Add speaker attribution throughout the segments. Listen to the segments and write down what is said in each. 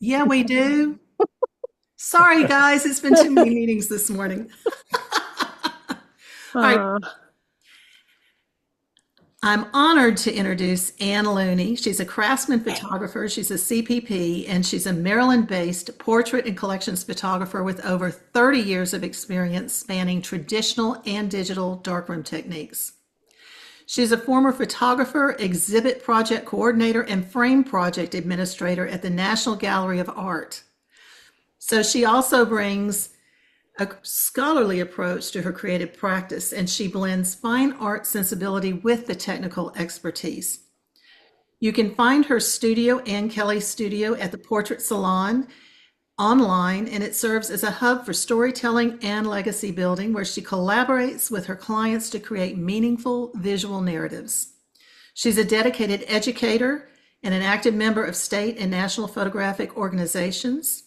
Speaker 1: Yeah, we do. Sorry, guys, it's been too many meetings this morning. All right,
Speaker 2: Uh,
Speaker 1: I'm honored to introduce Anne Looney. She's a craftsman photographer, she's a CPP, and she's a Maryland based portrait and collections photographer with over 30 years of experience spanning traditional and digital darkroom techniques. She's a former photographer, exhibit project coordinator, and frame project administrator at the National Gallery of Art. So she also brings a scholarly approach to her creative practice, and she blends fine art sensibility with the technical expertise. You can find her studio, Anne Kelly Studio, at the Portrait Salon online, and it serves as a hub for storytelling and legacy building where she collaborates with her clients to create meaningful visual narratives. She's a dedicated educator and an active member of state and national photographic organizations.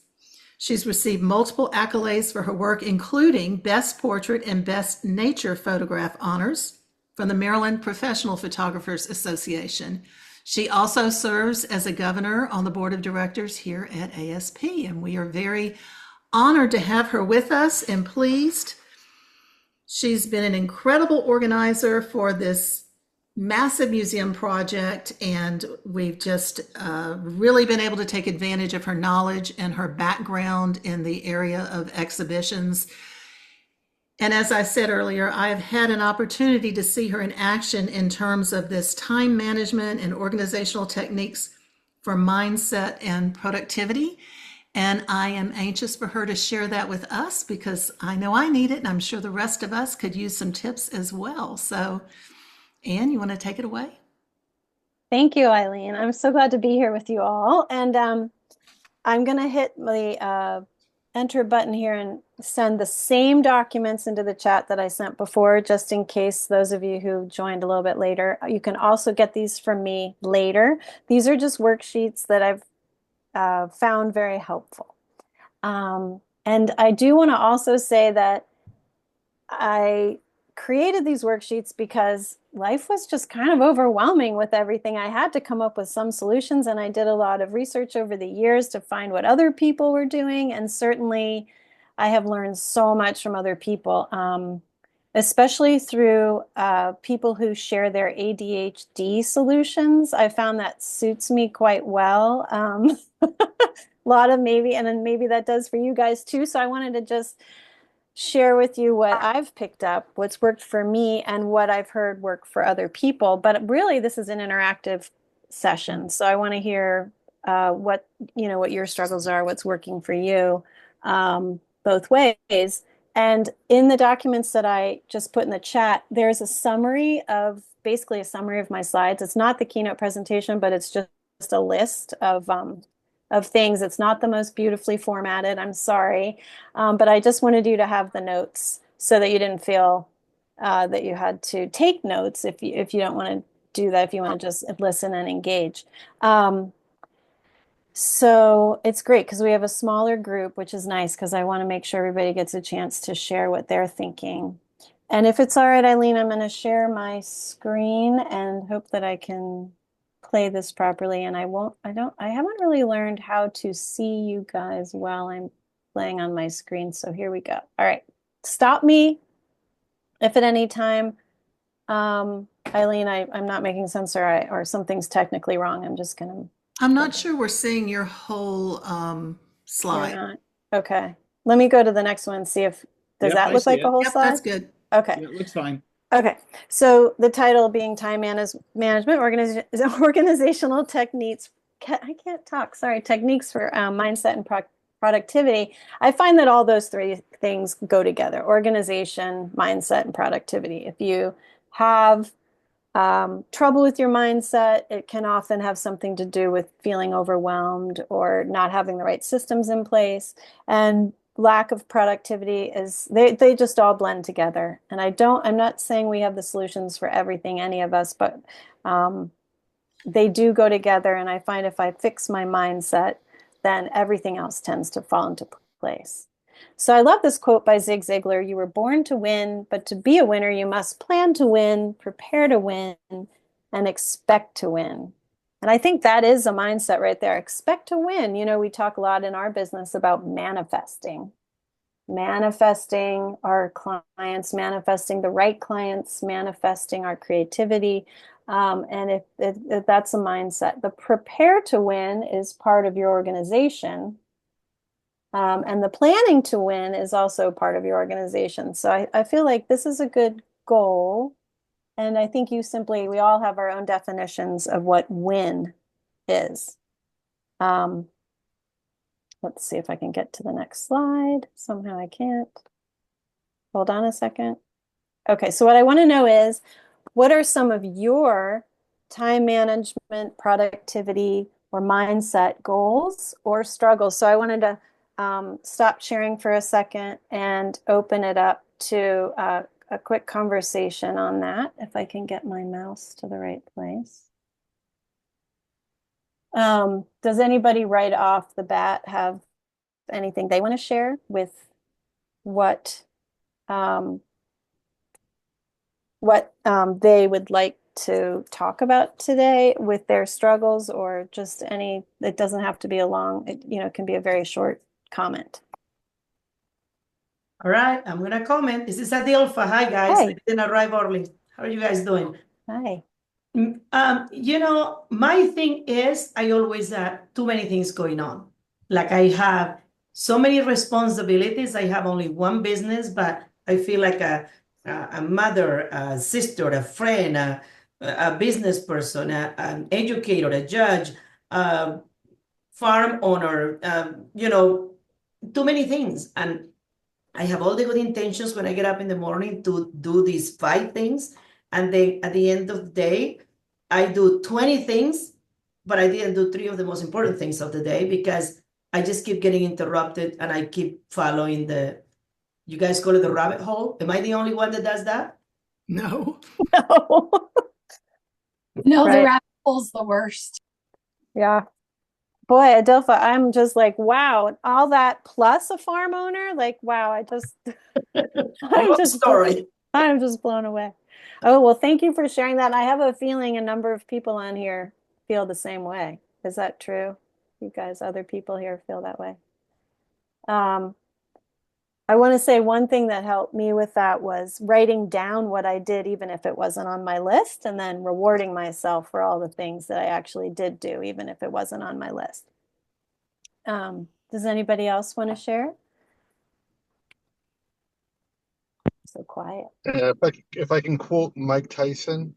Speaker 1: She's received multiple accolades for her work, including Best Portrait and Best Nature Photograph honors from the Maryland Professional Photographers Association. She also serves as a governor on the board of directors here at ASP, and we are very honored to have her with us and pleased. She's been an incredible organizer for this massive museum project, and we've just really been able to take advantage of her knowledge and her background in the area of exhibitions. And as I said earlier, I've had an opportunity to see her in action in terms of this time management and organizational techniques for mindset and productivity. And I am anxious for her to share that with us because I know I need it, and I'm sure the rest of us could use some tips as well. So Anne, you want to take it away?
Speaker 2: Thank you, Eileen. I'm so glad to be here with you all. And I'm going to hit the enter button here and send the same documents into the chat that I sent before, just in case those of you who joined a little bit later. You can also get these from me later. These are just worksheets that I've found very helpful. And I do want to also say that I created these worksheets because life was just kind of overwhelming with everything. I had to come up with some solutions, and I did a lot of research over the years to find what other people were doing. And certainly, I have learned so much from other people, especially through people who share their ADHD solutions. I found that suits me quite well. A lot of maybe, and then maybe that does for you guys too. So I wanted to just share with you what I've picked up, what's worked for me, and what I've heard work for other people. But really, this is an interactive session, so I want to hear what your struggles are, what's working for you, both ways. And in the documents that I just put in the chat, there's basically a summary of my slides. It's not the keynote presentation, but it's just a list of things. It's not the most beautifully formatted, I'm sorry. But I just wanted you to have the notes so that you didn't feel that you had to take notes if you don't want to do that, if you want to just listen and engage. So it's great because we have a smaller group, which is nice because I want to make sure everybody gets a chance to share what they're thinking. And if it's all right, Eileen, I'm going to share my screen and hope that I can play this properly. And I haven't really learned how to see you guys while I'm playing on my screen. So here we go. All right. Stop me if at any time, Eileen, I'm not making sense or something's technically wrong. I'm just going to.
Speaker 1: I'm not sure we're seeing your whole
Speaker 2: You're
Speaker 1: slide.
Speaker 2: not. Okay. Let me go to the next one and see if, does
Speaker 3: Yep,
Speaker 2: that
Speaker 3: I
Speaker 2: look
Speaker 3: see
Speaker 2: like a
Speaker 3: it.
Speaker 2: whole
Speaker 1: Yep, that's
Speaker 2: slide?
Speaker 1: good.
Speaker 2: Okay.
Speaker 3: Yeah, it looks fine.
Speaker 2: Okay. So the title being management organizational techniques. I can't talk. Sorry. Techniques for mindset and productivity. I find that all those three things go together: organization, mindset, and productivity. If you have trouble with your mindset, it can often have something to do with feeling overwhelmed or not having the right systems in place. And lack of productivity is they just all blend together. And I'm not saying we have the solutions for everything, any of us, but they do go together. And I find if I fix my mindset, then everything else tends to fall into place. So I love this quote by Zig Ziglar: "You were born to win, but to be a winner, you must plan to win, prepare to win, and expect to win." And I think that is a mindset right there. Expect to win. You know, we talk a lot in our business about manifesting our clients, manifesting the right clients, manifesting our creativity. And if that's a mindset, the prepare to win is part of your organization. And the planning to win is also part of your organization. So I feel like this is a good goal. And I think we all have our own definitions of what win is. Um, let's see if I can get to the next slide. Somehow I can't. Hold on a second. Okay, so what I want to know is, what are some of your time management, productivity, or mindset goals or struggles? So I wanted to stop sharing for a second and open it up to a quick conversation on that, if I can get my mouse to the right place. Does anybody right off the bat have anything they want to share with what um, they would like to talk about today with their struggles, or just any, it doesn't have to be a long, it can be a very short comment.
Speaker 3: All right, I'm gonna comment. This is Adilfa. Hi, guys.
Speaker 2: Hi.
Speaker 3: I didn't arrive early. How are you guys doing?
Speaker 2: Hi.
Speaker 3: My thing is I always too many things going on. Like I have so many responsibilities. I have only one business, but I feel like a mother, a sister, a friend, a business person, an educator, a judge, a farm owner, too many things. And I have all the good intentions when I get up in the morning to do these 5 things. And then at the end of the day, I do 20 things, but I didn't do 3 of the most important things of the day because I just keep getting interrupted and I keep following you guys call it the rabbit hole. Am I the only one that does that?
Speaker 1: No.
Speaker 2: No.
Speaker 4: No, the
Speaker 2: Right.
Speaker 4: rabbit hole's the worst.
Speaker 2: Yeah. Boy, Adelpha, I'm just like, wow, all that plus a farm owner, like, wow,
Speaker 3: Long story.
Speaker 2: I'm just blown away. Oh, well, thank you for sharing that. I have a feeling a number of people on here feel the same way. Is that true? You guys, other people here feel that way? I want to say one thing that helped me with that was writing down what I did, even if it wasn't on my list, and then rewarding myself for all the things that I actually did do, even if it wasn't on my list. Does anybody else want to share? So quiet.
Speaker 5: If I can quote Mike Tyson,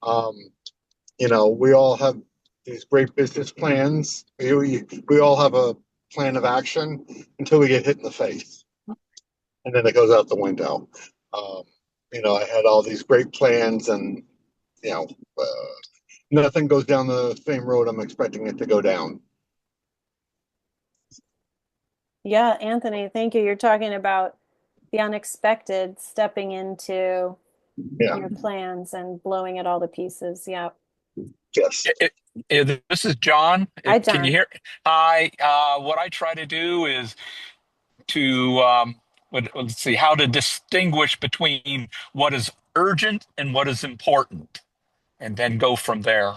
Speaker 5: um, we all have these great business plans. We all have a plan of action until we get hit in the face, and then it goes out the window. Um, I had all these great plans, and you know, uh, nothing goes down the same road I'm expecting it to go down.
Speaker 2: Yeah, Anthony, thank you. You're talking about the unexpected, stepping into
Speaker 5: Yeah.
Speaker 2: your plans and blowing it all to pieces. Yeah.
Speaker 5: Yes.
Speaker 6: This is John.
Speaker 2: Hi,
Speaker 6: Can you
Speaker 2: John.
Speaker 6: hear? Hi. What I try to do is to let's see how to distinguish between what is urgent and what is important, and then go from there.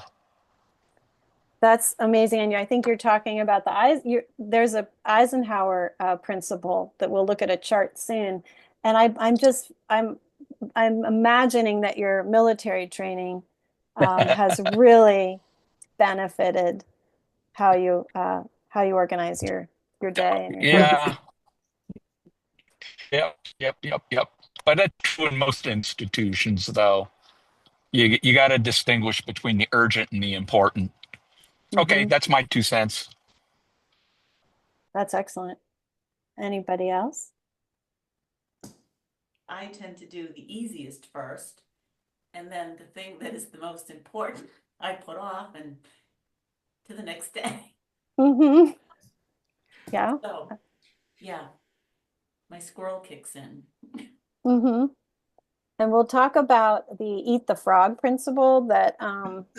Speaker 2: That's amazing. And I think you're talking about there's a Eisenhower principle that we'll look at a chart soon. And I'm imagining that your military training has really benefited how you organize your day and your
Speaker 6: Yeah.
Speaker 2: days.
Speaker 6: Yep. But that's true in most institutions, though. You got to distinguish between the urgent and the important. Okay,
Speaker 2: Hmm.
Speaker 6: that's my 2 cents.
Speaker 2: That's excellent. Anybody else?
Speaker 7: I tend to do the easiest first, and then the thing that is the most important, I put off and to the next day.
Speaker 2: Hmm. Yeah.
Speaker 7: So, yeah, my squirrel kicks in.
Speaker 2: Hmm. And we'll talk about the eat the frog principle, that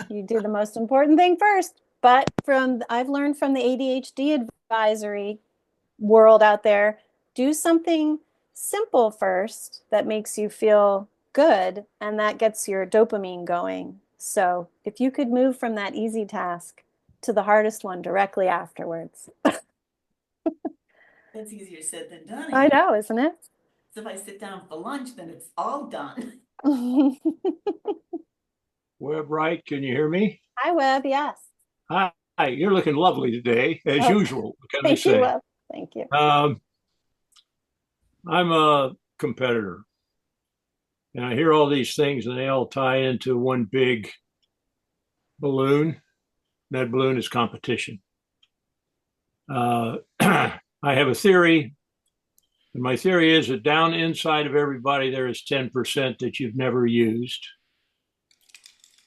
Speaker 2: you do the most important thing first. But I've learned from the ADHD advisory world out there, do something simple first that makes you feel good, and that gets your dopamine going. So if you could move from that easy task to the hardest one directly afterwards.
Speaker 7: That's easier said than done.
Speaker 2: I know, isn't it?
Speaker 7: So if I sit down for lunch, then it's all done.
Speaker 8: Web right, can you hear me?
Speaker 2: Hi, Webb. Yes.
Speaker 8: Hi, you're looking lovely today, as
Speaker 2: Oh,
Speaker 8: usual. What can I
Speaker 2: thank you,
Speaker 8: say?
Speaker 2: Webb. Thank you.
Speaker 8: I'm a competitor, and I hear all these things, and they all tie into one big balloon. That balloon is competition. I have a theory, and my theory is that down inside of everybody there is 10% that you've never used.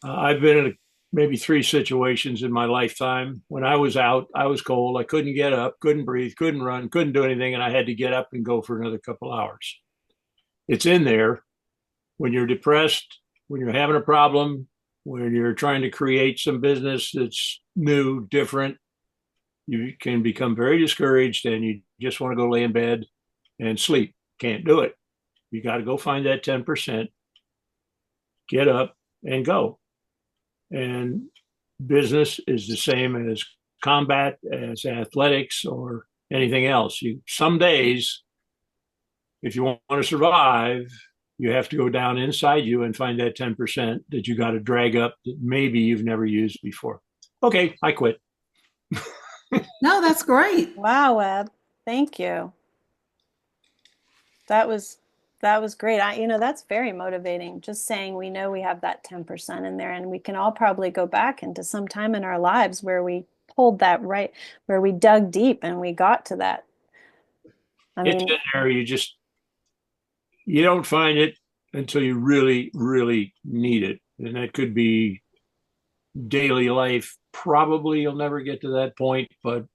Speaker 8: I've been in maybe 3 situations in my lifetime. When I was out, I was cold. I couldn't get up, couldn't breathe, couldn't run, couldn't do anything, and I had to get up and go for another couple hours. It's in there when you're depressed, when you're having a problem, when you're trying to create some business that's new, different. You can become very discouraged and you just want to go lay in bed and sleep. Can't do it. You got to go find that 10%, get up and go. And business is the same as combat, as athletics, or anything else. Some days, if you want to survive, you have to go down inside you and find that 10% that you got to drag up that maybe you've never used before. Okay, I quit.
Speaker 1: No, that's great.
Speaker 2: Wow, Webb. Thank you. That was great. That's very motivating. Just saying we know we have that 10% in there, and we can all probably go back into some time in our lives where we pulled that right, where we dug deep and we got to that.
Speaker 8: It's in there. You don't find it until you really, really need it. And that could be daily life. Probably you'll never get to that point, but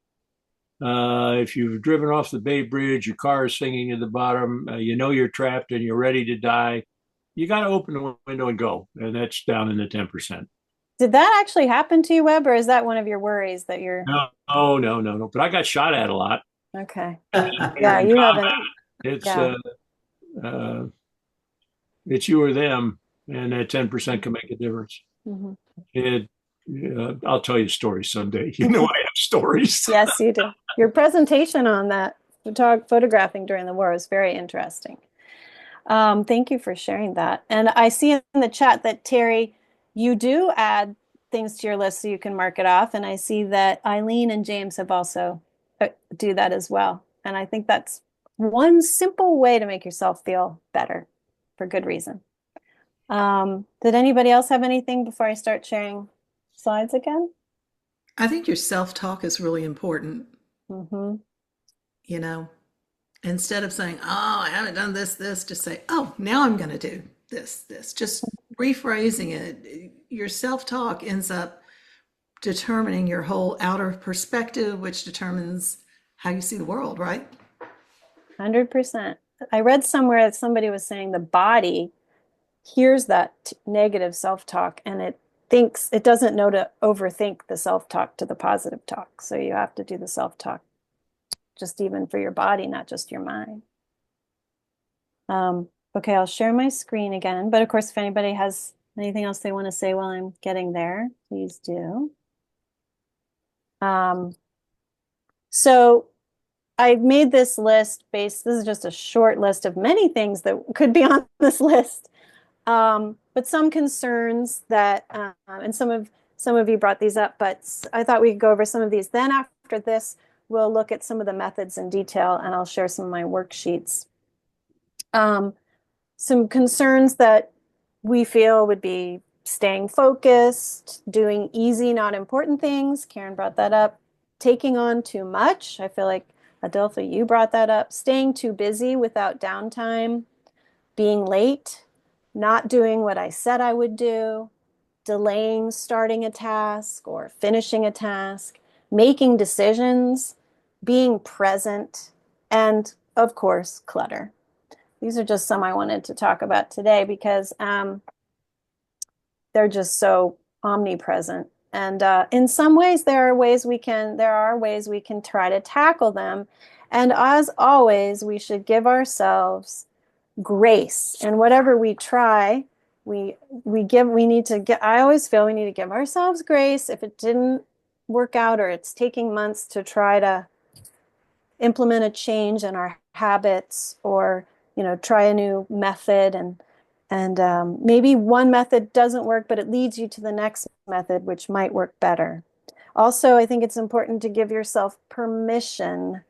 Speaker 8: if you've driven off the Bay Bridge, your car is singing at the bottom, you know you're trapped and you're ready to die, you got to open the window and go. And that's down in the 10%.
Speaker 2: Did that actually happen to you, Webb, or is that one of your worries that you're...
Speaker 8: No. But I got shot at a lot.
Speaker 2: Okay. Yeah, you haven't...
Speaker 8: It's
Speaker 2: Yeah.
Speaker 8: It's you or them, and that 10% can make a difference. I'll tell you stories someday. You know, I have stories.
Speaker 2: Yes, you do. Your presentation on that photographing during the war was very interesting. Thank you for sharing that. And I see in the chat that, Terry, you do add things to your list so you can mark it off. And I see that Eileen and James have also do that as well. And I think that's one simple way to make yourself feel better for good reason. Did anybody else have anything before I start sharing slides again?
Speaker 1: I think your self-talk is really important. You know, instead of saying, oh, I haven't done this, just say, oh, now I'm going to do this. Just rephrasing it. Your self-talk ends up determining your whole outer perspective, which determines how you see the world, right?
Speaker 2: 100%. I read somewhere that somebody was saying the body hears that negative self-talk and it doesn't know to overthink the self-talk to the positive talk. So you have to do the self-talk just even for your body, not just your mind. Okay, I'll share my screen again. But of course, if anybody has anything else they want to say while I'm getting there, please do. So I've made this list this is just a short list of many things that could be on this list. But some concerns that, and some of you brought these up, but I thought we could go over some of these. Then after this, we'll look at some of the methods in detail, and I'll share some of my worksheets. Some concerns that we feel would be staying focused, doing easy, not important things. Karen brought that up. Taking on too much. I feel like, Adelpha, you brought that up. Staying too busy without downtime. Being late. Not doing what I said I would do. Delaying starting a task or finishing a task. Making decisions. Being present. And, of course, clutter. These are just some I wanted to talk about today because they're just so omnipresent. And in some ways, there are ways we can try to tackle them. And as always, we should give ourselves grace. And whatever we try, we need to get, I always feel we need to give ourselves grace if it didn't work out or it's taking months to try to implement a change in our habits, or try a new method, and maybe one method doesn't work, but it leads you to the next method, which might work better. Also, I think it's important to give yourself permission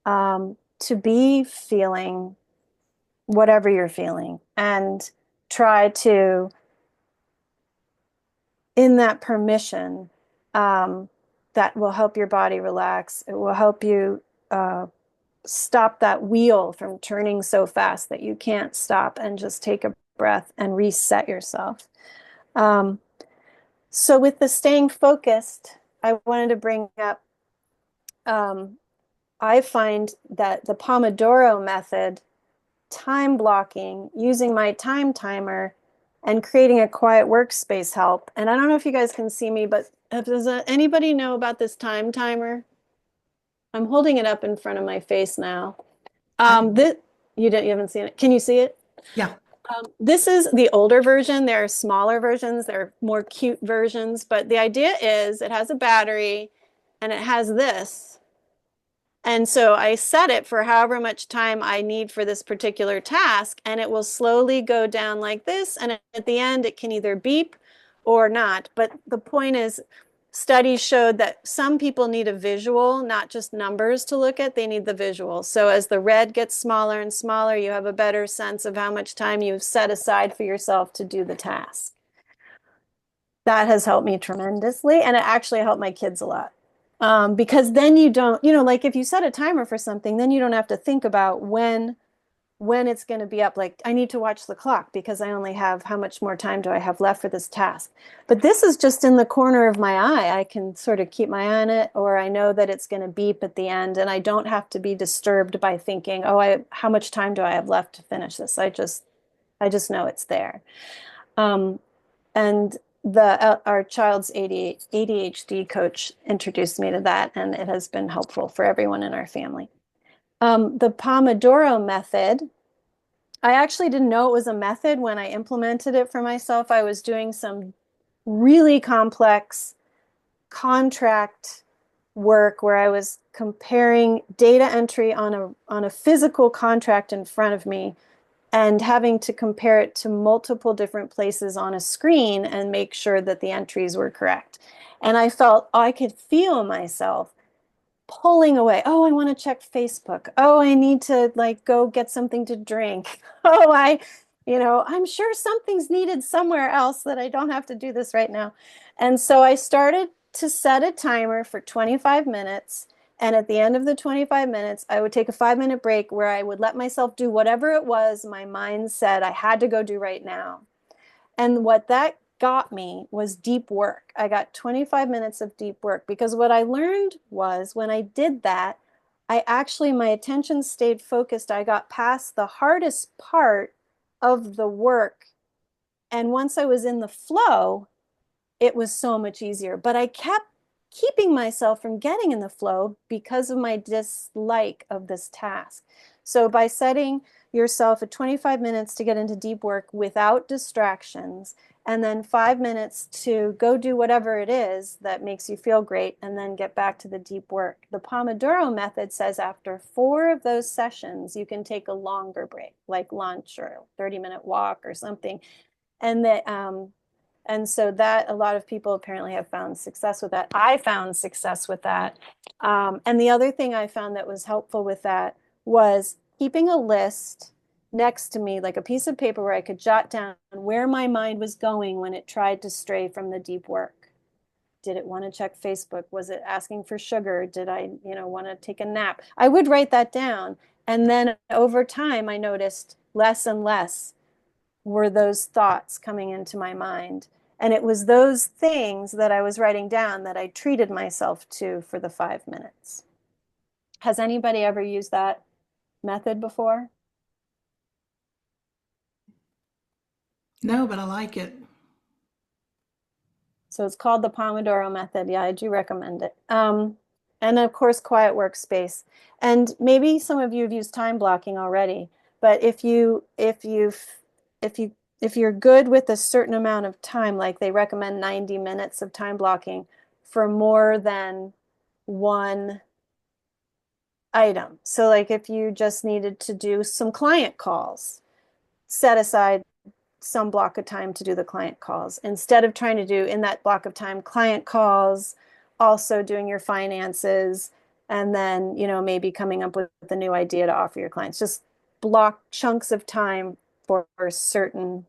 Speaker 2: to be feeling whatever you're feeling, and try to, in that permission, that will help your body relax. It will help you stop that wheel from turning so fast that you can't stop, and just take a breath and reset yourself. So with the staying focused, I wanted to bring up, I find that the Pomodoro method, time blocking, using my time timer, and creating a quiet workspace help. And I don't know if you guys can see me, but does anybody know about this time timer? I'm holding it up in front of my face now. You haven't seen it. Can you see it?
Speaker 1: Yeah.
Speaker 2: This is the older version. There are smaller versions. There are more cute versions. But the idea is it has a battery and it has this. And so I set it for however much time I need for this particular task, and it will slowly go down like this. And at the end, it can either beep or not. But the point is, studies showed that some people need a visual, not just numbers to look at. They need the visual. So as the red gets smaller and smaller, you have a better sense of how much time you've set aside for yourself to do the task. That has helped me tremendously, and it actually helped my kids a lot. Because then you don't, like if you set a timer for something, then you don't have to think about when it's going to be up. Like, I need to watch the clock because I only have, how much more time do I have left for this task? But this is just in the corner of my eye. I can sort of keep my eye on it, or I know that it's going to beep at the end, and I don't have to be disturbed by thinking, oh, how much time do I have left to finish this? I just know it's there. And our child's ADHD coach introduced me to that, and it has been helpful for everyone in our family. The Pomodoro method, I actually didn't know it was a method when I implemented it for myself. I was doing some really complex contract work where I was comparing data entry on a physical contract in front of me, and having to compare it to multiple different places on a screen and make sure that the entries were correct. And I felt, I could feel myself pulling away. Oh, I want to check Facebook. Oh, I need to go get something to drink. Oh, I'm sure something's needed somewhere else, that I don't have to do this right now. And so I started to set a timer for 25 minutes. And at the end of the 25 minutes, I would take a 5-minute break where I would let myself do whatever it was my mind said I had to go do right now. And what that got me was deep work. I got 25 minutes of deep work, because what I learned was, when I did that, my attention stayed focused. I got past the hardest part of the work. And once I was in the flow, it was so much easier. But I kept keeping myself from getting in the flow because of my dislike of this task. So by setting yourself at 25 minutes to get into deep work without distractions, and then 5 minutes to go do whatever it is that makes you feel great, and then get back to the deep work. The Pomodoro method says after 4 of those sessions, you can take a longer break, like lunch or a 30-minute walk or something. And so that, a lot of people apparently have found success with that. I found success with that. And the other thing I found that was helpful with that was keeping a list next to me, like a piece of paper where I could jot down where my mind was going when it tried to stray from the deep work. Did it want to check Facebook? Was it asking for sugar? Did I, want to take a nap? I would write that down. And then over time, I noticed less and less were those thoughts coming into my mind. And it was those things that I was writing down that I treated myself to for the 5 minutes. Has anybody ever used that method before?
Speaker 1: No, but I like it.
Speaker 2: So it's called the Pomodoro method. Yeah, I do recommend it. And of course, quiet workspace. And maybe some of you have used time blocking already, but if you if you're good with a certain amount of time, like they recommend 90 minutes of time blocking for more than one item. So like if you just needed to do some client calls, set aside some block of time to do the client calls instead of trying to do in that block of time client calls, also doing your finances, and then, you know, maybe coming up with a new idea to offer your clients. Just block chunks of time for certain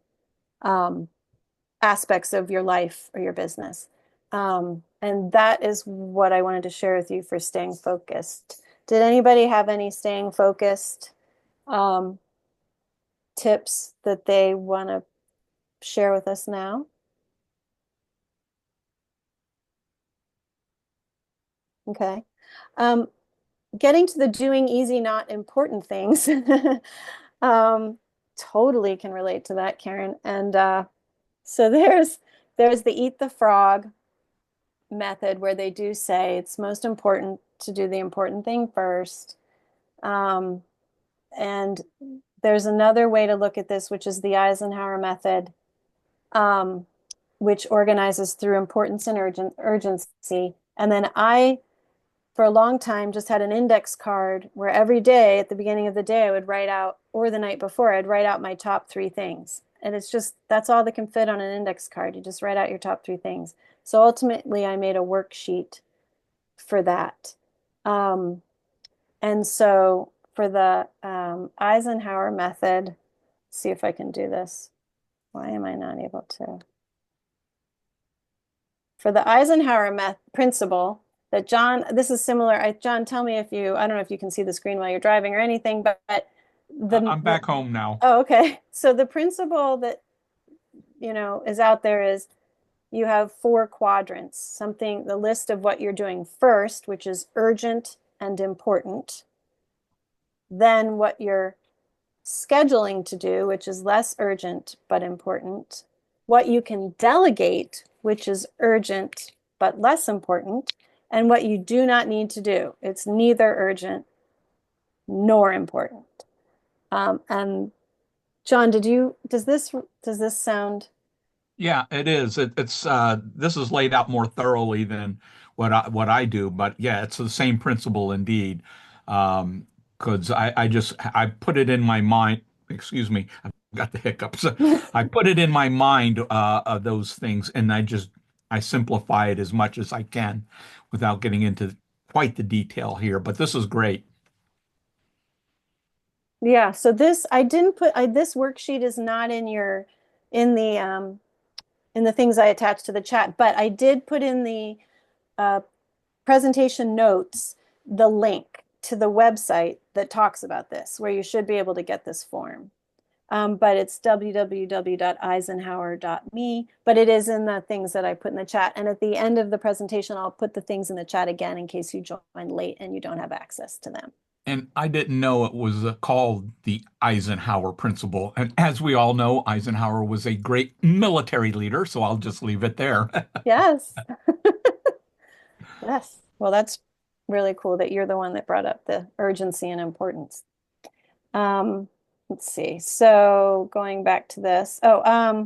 Speaker 2: aspects of your life or your business. And that is what I wanted to share with you for staying focused. Did anybody have any staying focused tips that they want to share with us now? Okay. Getting to the doing easy, not important things. Totally can relate to that, Karen. And so there's the eat the frog method where they do say it's most important to do the important thing first. And there's another way to look at this, which is the Eisenhower method, which organizes through importance and urgency. And then I, for a long time, just had an index card where every day at the beginning of the day, I would write out, or the night before, I'd write out my top 3 things. And it's just, that's all that can fit on an index card. You just write out your top 3 things. So ultimately, I made a worksheet for that. And so for the Eisenhower method, let's see if I can do this. Why am I not able to? For the Eisenhower principle that John, this is similar. John, tell me if you, I don't know if you can see the screen while you're driving or anything, but
Speaker 6: I'm back home now.
Speaker 2: Oh, okay. So the principle that, you know, is out there is you have 4 quadrants, something, the list of what you're doing first, which is urgent and important. Then what you're scheduling to do, which is less urgent but important. What you can delegate, which is urgent but less important. And what you do not need to do. It's neither urgent nor important. And John, does this sound?
Speaker 6: Yeah, it is. It's this is laid out more thoroughly than what I do, but yeah, it's the same principle indeed. Because I put it in my mind. Excuse me, I've got the hiccups. I put it in my mind of those things, and I simplify it as much as I can without getting into quite the detail here. But this is great.
Speaker 2: Yeah, so this I didn't put this worksheet is not in your in the things I attached to the chat, but I did put in the presentation notes the link to the website that talks about this, where you should be able to get this form. But it's www.eisenhower.me, but it is in the things that I put in the chat. And at the end of the presentation, I'll put the things in the chat again in case you join late and you don't have access to them.
Speaker 6: And I didn't know it was called the Eisenhower Principle. And as we all know, Eisenhower was a great military leader, so I'll just leave it there.
Speaker 2: Yes. Yes. Well, that's really cool that you're the one that brought up the urgency and importance. Let's see. So going back to this. I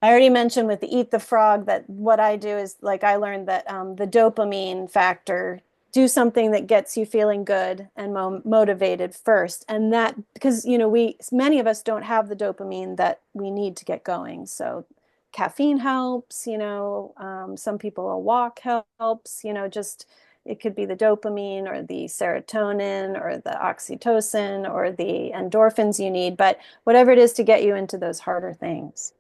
Speaker 2: already mentioned with the Eat the Frog that what I do is like I learned that the dopamine factor, do something that gets you feeling good and motivated first. And that, because, you know, many of us don't have the dopamine that we need to get going. So caffeine helps, you know, some people a walk helps, you know, just it could be the dopamine or the serotonin or the oxytocin or the endorphins you need, but whatever it is to get you into those harder things.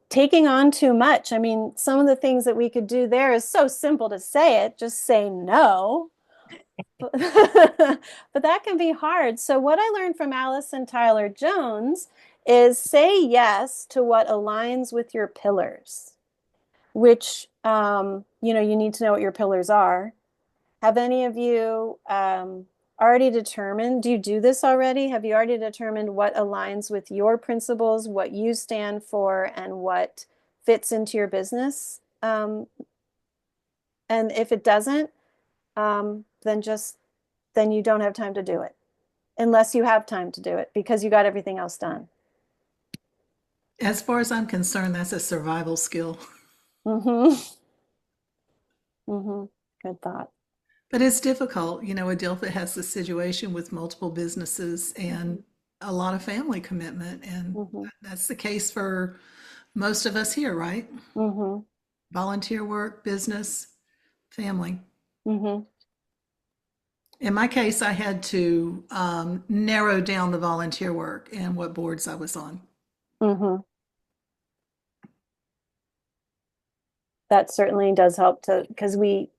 Speaker 2: Taking on too much. I mean, some of the things that we could do there is so simple to say it, just say no. But that can be hard. So what I learned from Allison Tyler Jones is say yes to what aligns with your pillars, which, you know, you need to know what your pillars are. Have any of you already determined, do you do this already? Have you already determined what aligns with your principles, what you stand for, and what fits into your business? And if it doesn't, then you don't have time to do it. unless you have time to do it because you got everything else done.
Speaker 1: As far as I'm concerned, that's a survival skill.
Speaker 2: Mm-hmm. Mm-hmm. Good thought.
Speaker 1: But it's difficult. Adelphi has this situation with multiple businesses and a lot of family commitment. And
Speaker 2: Mm-hmm.
Speaker 1: that's the case for most of us here, right?
Speaker 2: Mm-hmm.
Speaker 1: Volunteer work, business, family.
Speaker 2: Mm-hmm.
Speaker 1: In my case, I had to narrow down the volunteer work and what boards I was on.
Speaker 2: Mm-hmm. That certainly does help because we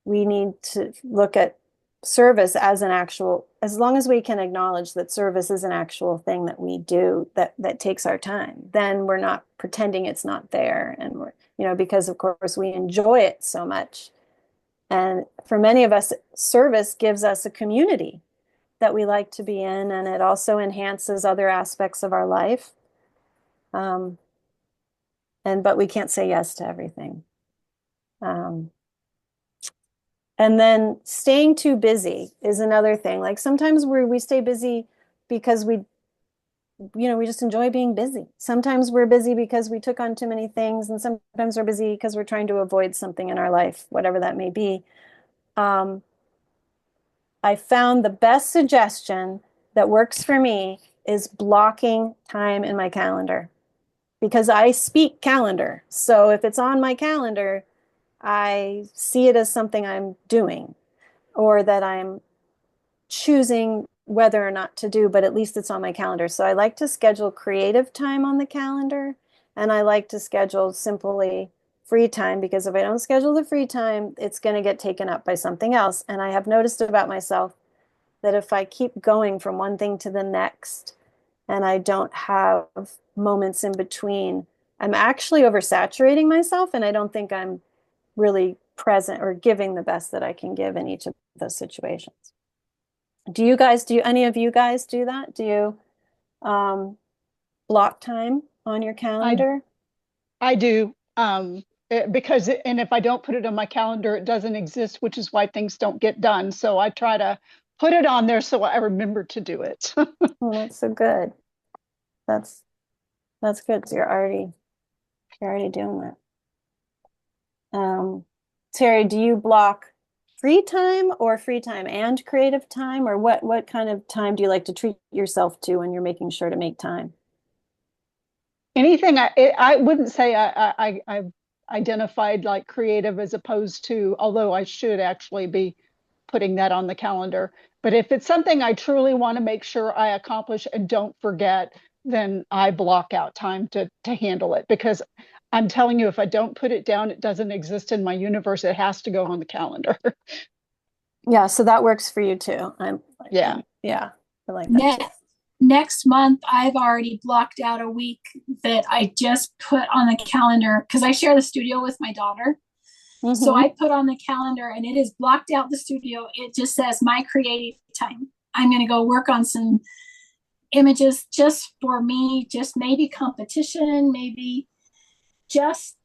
Speaker 2: need to look at service as an actual, as long as we can acknowledge that service is an actual thing that we do that takes our time, then we're not pretending it's not there. And because of course we enjoy it so much. And for many of us, service gives us a community that we like to be in, and it also enhances other aspects of our life. But we can't say yes to everything. And then staying too busy is another thing. Like sometimes we stay busy because we just enjoy being busy. Sometimes we're busy because we took on too many things, and sometimes we're busy because we're trying to avoid something in our life, whatever that may be. I found the best suggestion that works for me is blocking time in my calendar, because I speak calendar. So if it's on my calendar, I see it as something I'm doing or that I'm choosing whether or not to do, but at least it's on my calendar. So I like to schedule creative time on the calendar, and I like to schedule simply free time, because if I don't schedule the free time, it's going to get taken up by something else. And I have noticed about myself that if I keep going from one thing to the next and I don't have moments in between, I'm actually oversaturating myself, and I don't think I'm really present or giving the best that I can give in each of those situations. Do any of you guys do that? Do you block time on your calendar?
Speaker 9: I do. And if I don't put it on my calendar, it doesn't exist, which is why things don't get done. So I try to put it on there so I remember to do it.
Speaker 2: Oh, that's so good. That's good. So you're already doing that. Terry, do you block free time or free time and creative time, or what kind of time do you like to treat yourself to when you're making sure to make time?
Speaker 9: Anything. I wouldn't say I've identified like creative as opposed to, although I should actually be putting that on the calendar. But if it's something I truly want to make sure I accomplish and don't forget, then I block out time to handle it, because I'm telling you, if I don't put it down, it doesn't exist in my universe. It has to go on the calendar.
Speaker 2: Yeah, so that works for you too.
Speaker 9: Yeah.
Speaker 2: Yeah, I like that too.
Speaker 4: Next month, I've already blocked out a week that I just put on the calendar because I share the studio with my daughter.
Speaker 2: Mm-hmm.
Speaker 4: So I put on the calendar and it is blocked out the studio. It just says my creative time. I'm going to go work on some images just for me, just maybe competition, maybe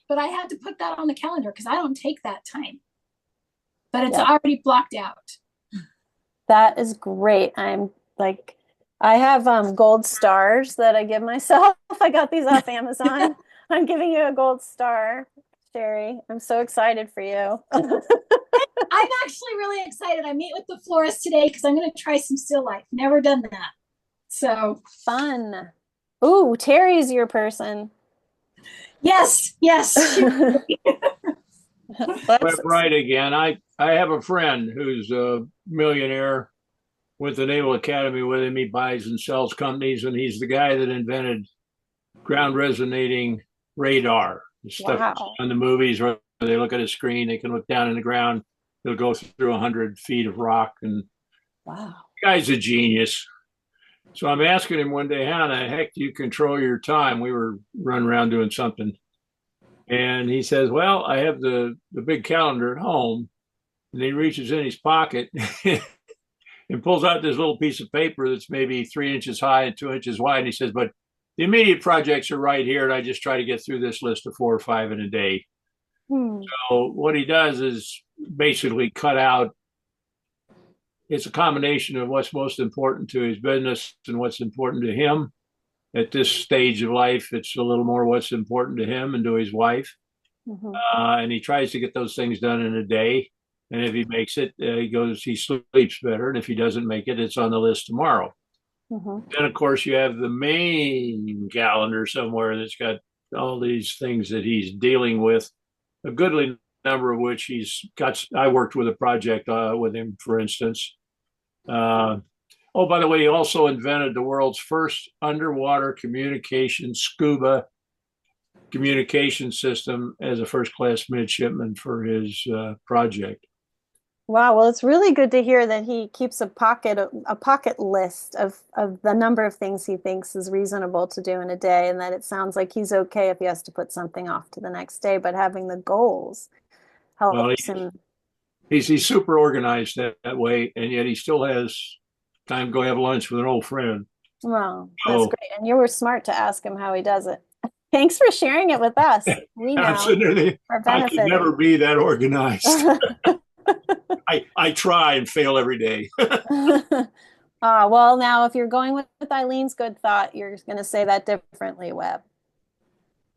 Speaker 4: but I had to put that on the calendar because I don't take that time. But it's already blocked out.
Speaker 2: That is great. I have gold stars that I give myself. I got these off Amazon. I'm giving you a gold star, Sherry. I'm so excited for you.
Speaker 4: I'm actually really excited. I meet with the florist today because I'm going to try some still life. Never done that. So
Speaker 2: fun. Ooh, Terry's your person.
Speaker 4: Yes.
Speaker 8: Went right again. I have a friend who's a millionaire with the Naval Academy with him. He buys and sells companies, and he's the guy that invented ground resonating radar. The stuff on the movies where they look at a screen, they can look down in the ground. They'll go through 100 feet of rock, and
Speaker 2: wow,
Speaker 8: the guy's a genius. So I'm asking him one day, how the heck do you control your time? We were running around doing something. And he says, well, I have the big calendar at home. And he reaches in his pocket and pulls out this little piece of paper that's maybe 3 inches high and 2 inches wide. And he says, but the immediate projects are right here. And I just try to get through this list of 4 or 5 in a day. So what he does is basically cut out it's a combination of what's most important to his business and what's important to him. At this stage of life, it's a little more what's important to him and to his wife.
Speaker 2: Mhm.
Speaker 8: And he tries to get those things done in a day. And if he makes it, he sleeps better. And if he doesn't make it, it's on the list tomorrow.
Speaker 2: Mhm.
Speaker 8: Then, of course, you have the main calendar somewhere that's got all these things that he's dealing with, a goodly number of which he's got. I worked with a project with him, for instance. Oh, by the way, he also invented the world's first underwater communication scuba communication system as a first class midshipman for his project.
Speaker 2: Wow, well, it's really good to hear that he keeps a pocket list of the number of things he thinks is reasonable to do in a day, and that it sounds like he's okay if he has to put something off to the next day, but having the goals helps him.
Speaker 8: He's super organized that way, and yet he still has time to go have lunch with an old friend.
Speaker 2: Well, that's great. And you were smart to ask him how he does it. Thanks for sharing it with us. We know are
Speaker 8: I could never be that organized.
Speaker 2: benefiting.
Speaker 8: I try and fail every day.
Speaker 2: Well, now if you're going with Eileen's good thought, you're going to say that differently, Webb.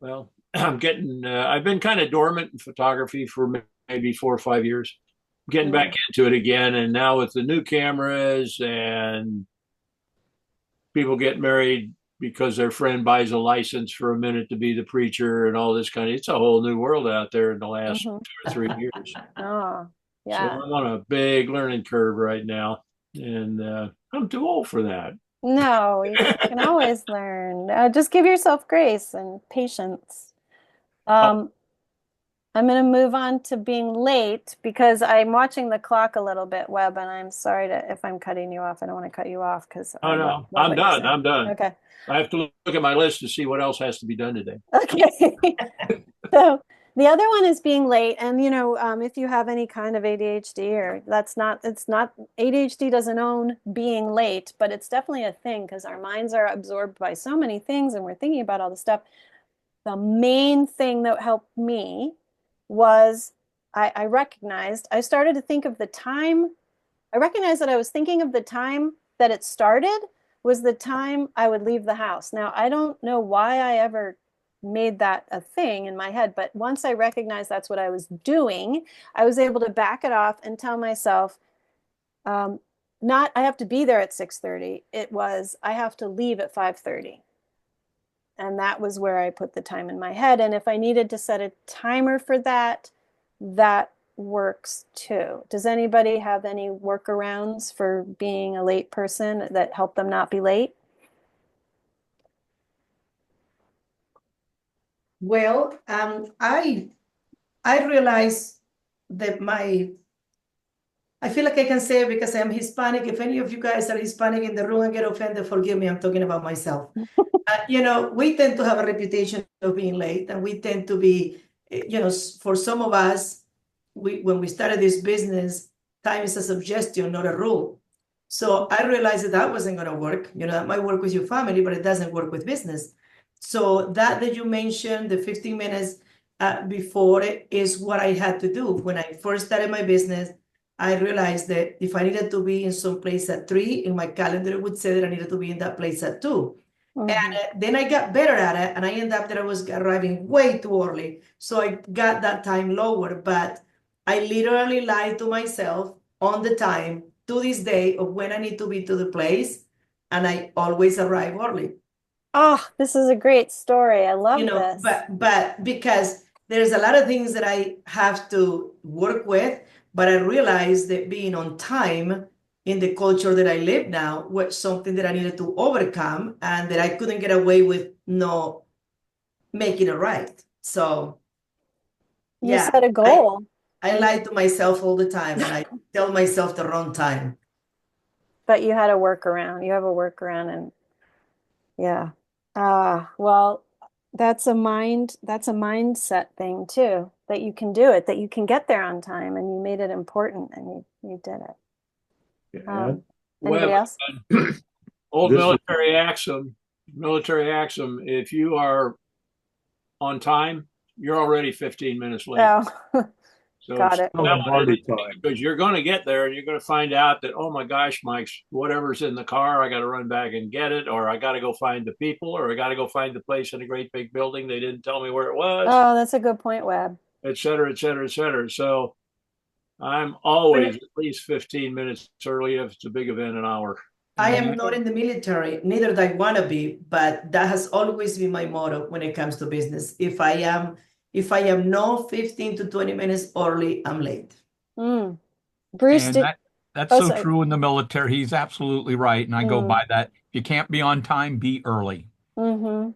Speaker 8: Well, I've been kind of dormant in photography for maybe 4 or 5 years. Getting back into it again, and now with the new cameras and people get married because their friend buys a license for a minute to be the preacher and all this it's a whole new world out there in the last 2 or 3 years.
Speaker 2: Oh, yeah.
Speaker 8: So I'm on a big learning curve right now, and I'm too old for that.
Speaker 2: No, you can always learn. Just give yourself grace and patience. I'm going to move on to being late because I'm watching the clock a little bit, Webb, and I'm sorry if I'm cutting you off. I don't want to cut you off because
Speaker 8: Oh no, I'm done. I'm done.
Speaker 2: Okay.
Speaker 8: I have to look at my list to see what else has to be done today.
Speaker 2: Okay. So the other one is being late, and if you have any kind of ADHD, or it's not ADHD doesn't own being late, but it's definitely a thing because our minds are absorbed by so many things, and we're thinking about all the stuff. The main thing that helped me was I recognized I started to think of the time. I recognized that I was thinking of the time that it started was the time I would leave the house. Now, I don't know why I ever made that a thing in my head, but once I recognized that's what I was doing, I was able to back it off and tell myself, not I have to be there at 6:30. It was I have to leave at 5:30. And that was where I put the time in my head. And if I needed to set a timer for that, that works too. Does anybody have any workarounds for being a late person that help them not be late?
Speaker 3: Well, I realize that I feel like I can say it because I'm Hispanic. If any of you guys are Hispanic in the room and get offended, forgive me, I'm talking about myself. We tend to have a reputation of being late, and we tend to be, for some of us, when we started this business, time is a suggestion, not a rule. So I realized that wasn't going to work. That might work with your family, but it doesn't work with business. So that you mentioned, the 15 minutes before it is what I had to do. When I first started my business, I realized that if I needed to be in some place at 3, in my calendar it would say that I needed to be in that place at 2. And then I got better at it, and I ended up that I was arriving way too early. So I got that time lower, but I literally lied to myself on the time to this day of when I need to be to the place, and I always arrive early.
Speaker 2: Oh, this is a great story. I love this.
Speaker 3: But because there's a lot of things that I have to work with, but I realized that being on time in the culture that I live now was something that I needed to overcome, and that I couldn't get away with not making it right. So
Speaker 2: you set a goal.
Speaker 3: I lie to myself all the time, and I tell myself the wrong time.
Speaker 2: But you had a workaround. You have a workaround, and yeah. Well, that's a mindset thing too, that you can do it, that you can get there on time, and you made it important, and you did it. Anybody else?
Speaker 8: Old military axiom, if you are on time, you're already 15 minutes late.
Speaker 2: Oh.
Speaker 8: So
Speaker 2: Got
Speaker 8: it's
Speaker 2: it.
Speaker 8: still Lombardi time, because you're going to get there and you're going to find out that, oh my gosh, Mike's whatever's in the car, I got to run back and get it, or I got to go find the people, or I got to go find the place in a great big building. They didn't tell me where it was,
Speaker 2: Oh, that's a good point, Webb.
Speaker 8: et cetera, et cetera, et cetera. So I'm always at least 15 minutes early. If it's a big event, an hour.
Speaker 3: I am not in the military, neither do I want to be, but that has always been my motto when it comes to business. If I am no 15 to 20 minutes early, I'm late.
Speaker 2: Mm. Bruce,
Speaker 6: And
Speaker 2: did,
Speaker 6: that's
Speaker 2: oh,
Speaker 6: so
Speaker 2: sorry.
Speaker 6: true in the military. He's absolutely right. And I go
Speaker 2: Mm.
Speaker 6: by that. If you can't be on time, be early.
Speaker 2: Mm-hmm.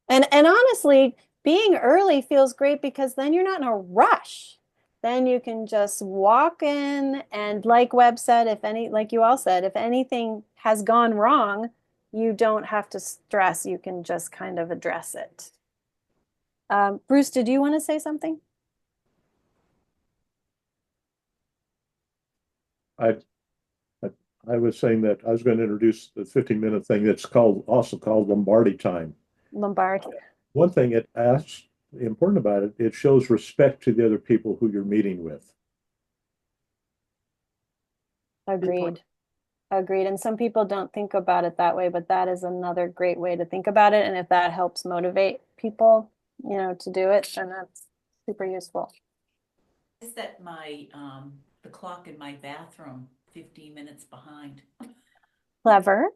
Speaker 2: And honestly, being early feels great because then you're not in a rush. Then you can just walk in and like Webb said, like you all said, if anything has gone wrong, you don't have to stress. You can just kind of address it. Bruce, did you want to say something?
Speaker 10: I was saying that I was going to introduce the 15-minute thing that's also called Lombardi time.
Speaker 2: Lombardi.
Speaker 10: One thing it asks, important about it, it shows respect to the other people who you're meeting with.
Speaker 2: Agreed. Agreed. And some people don't think about it that way, but that is another great way to think about it. And if that helps motivate people, to do it, then that's super useful.
Speaker 7: I set the clock in my bathroom 15 minutes behind.
Speaker 2: Clever.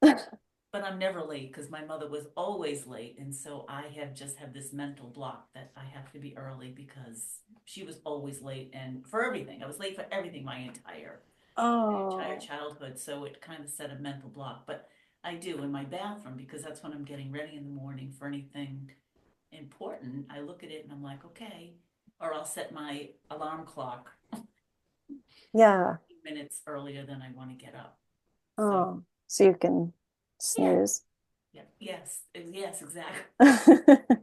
Speaker 7: But I'm never late because my mother was always late. And so I just have this mental block that I have to be early because she was always late and for everything. I was late for everything my entire childhood. So it kind of set a mental block. But I do in my bathroom because that's when I'm getting ready in the morning for anything important. I look at it and I'm like, okay. Or I'll set my alarm clock.
Speaker 2: Yeah.
Speaker 7: Minutes earlier than I want to get up.
Speaker 2: Oh, so you can snooze.
Speaker 7: Yeah. Yes, exactly.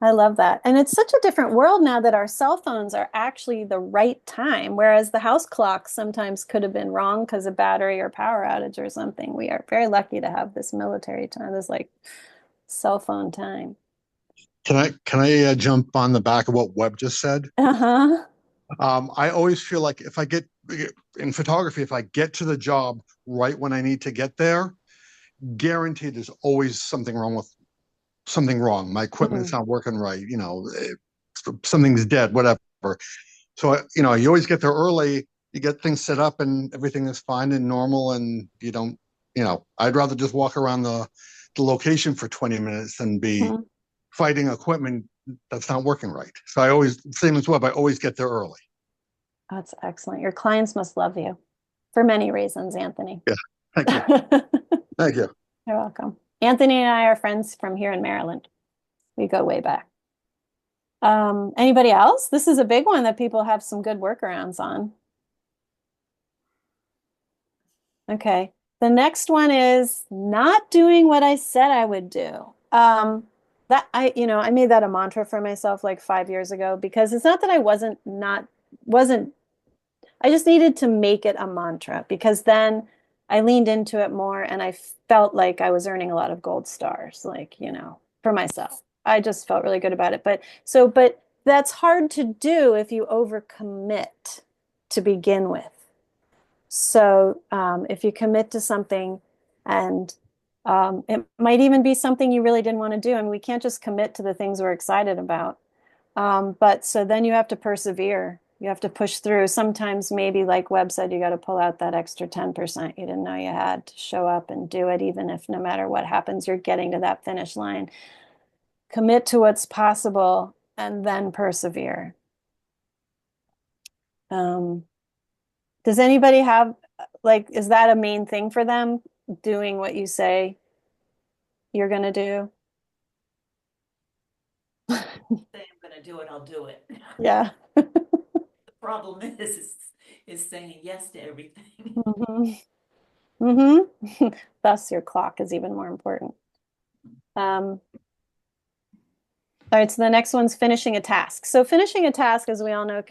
Speaker 2: I love that. And it's such a different world now that our cell phones are actually the right time, whereas the house clock sometimes could have been wrong because of battery or power outage or something. We are very lucky to have this military time, this like cell phone time.
Speaker 5: Can I jump on the back of what Webb just said?
Speaker 2: Uh-huh.
Speaker 5: I always feel like if I get in photography, if I get to the job right when I need to get there, guaranteed there's always something wrong. My equipment's not working right. Something's dead, whatever. So, you always get there early, you get things set up and everything is fine and normal. And you don't, I'd rather just walk around the location for 20 minutes than be fighting equipment that's not working right. So same as Webb, I always get there early.
Speaker 2: That's excellent. Your clients must love you for many reasons, Anthony.
Speaker 5: Yeah, thank you. Thank you.
Speaker 2: You're welcome. Anthony and I are friends from here in Maryland. We go way back. Anybody else? This is a big one that people have some good workarounds on. Okay. The next one is not doing what I said I would do. I made that a mantra for myself like 5 years ago because it's not that I I just needed to make it a mantra because then I leaned into it more and I felt like I was earning a lot of gold stars, for myself. I just felt really good about it. But that's hard to do if you overcommit to begin with. So if you commit to something and it might even be something you really didn't want to do. I mean, we can't just commit to the things we're excited about. But so then you have to persevere. You have to push through. Sometimes maybe like Webb said, you got to pull out that extra 10% you didn't know you had to show up and do it, even if no matter what happens, you're getting to that finish line. Commit to what's possible and then persevere. Does anybody have, is that a main thing for them? Doing what you say you're going to do?
Speaker 7: Say I'm going to do it, I'll do it.
Speaker 2: Yeah.
Speaker 7: The problem is saying yes to everything.
Speaker 2: Thus, your clock is even more important. All right, so the next one's finishing a task. So finishing a task, as we all know,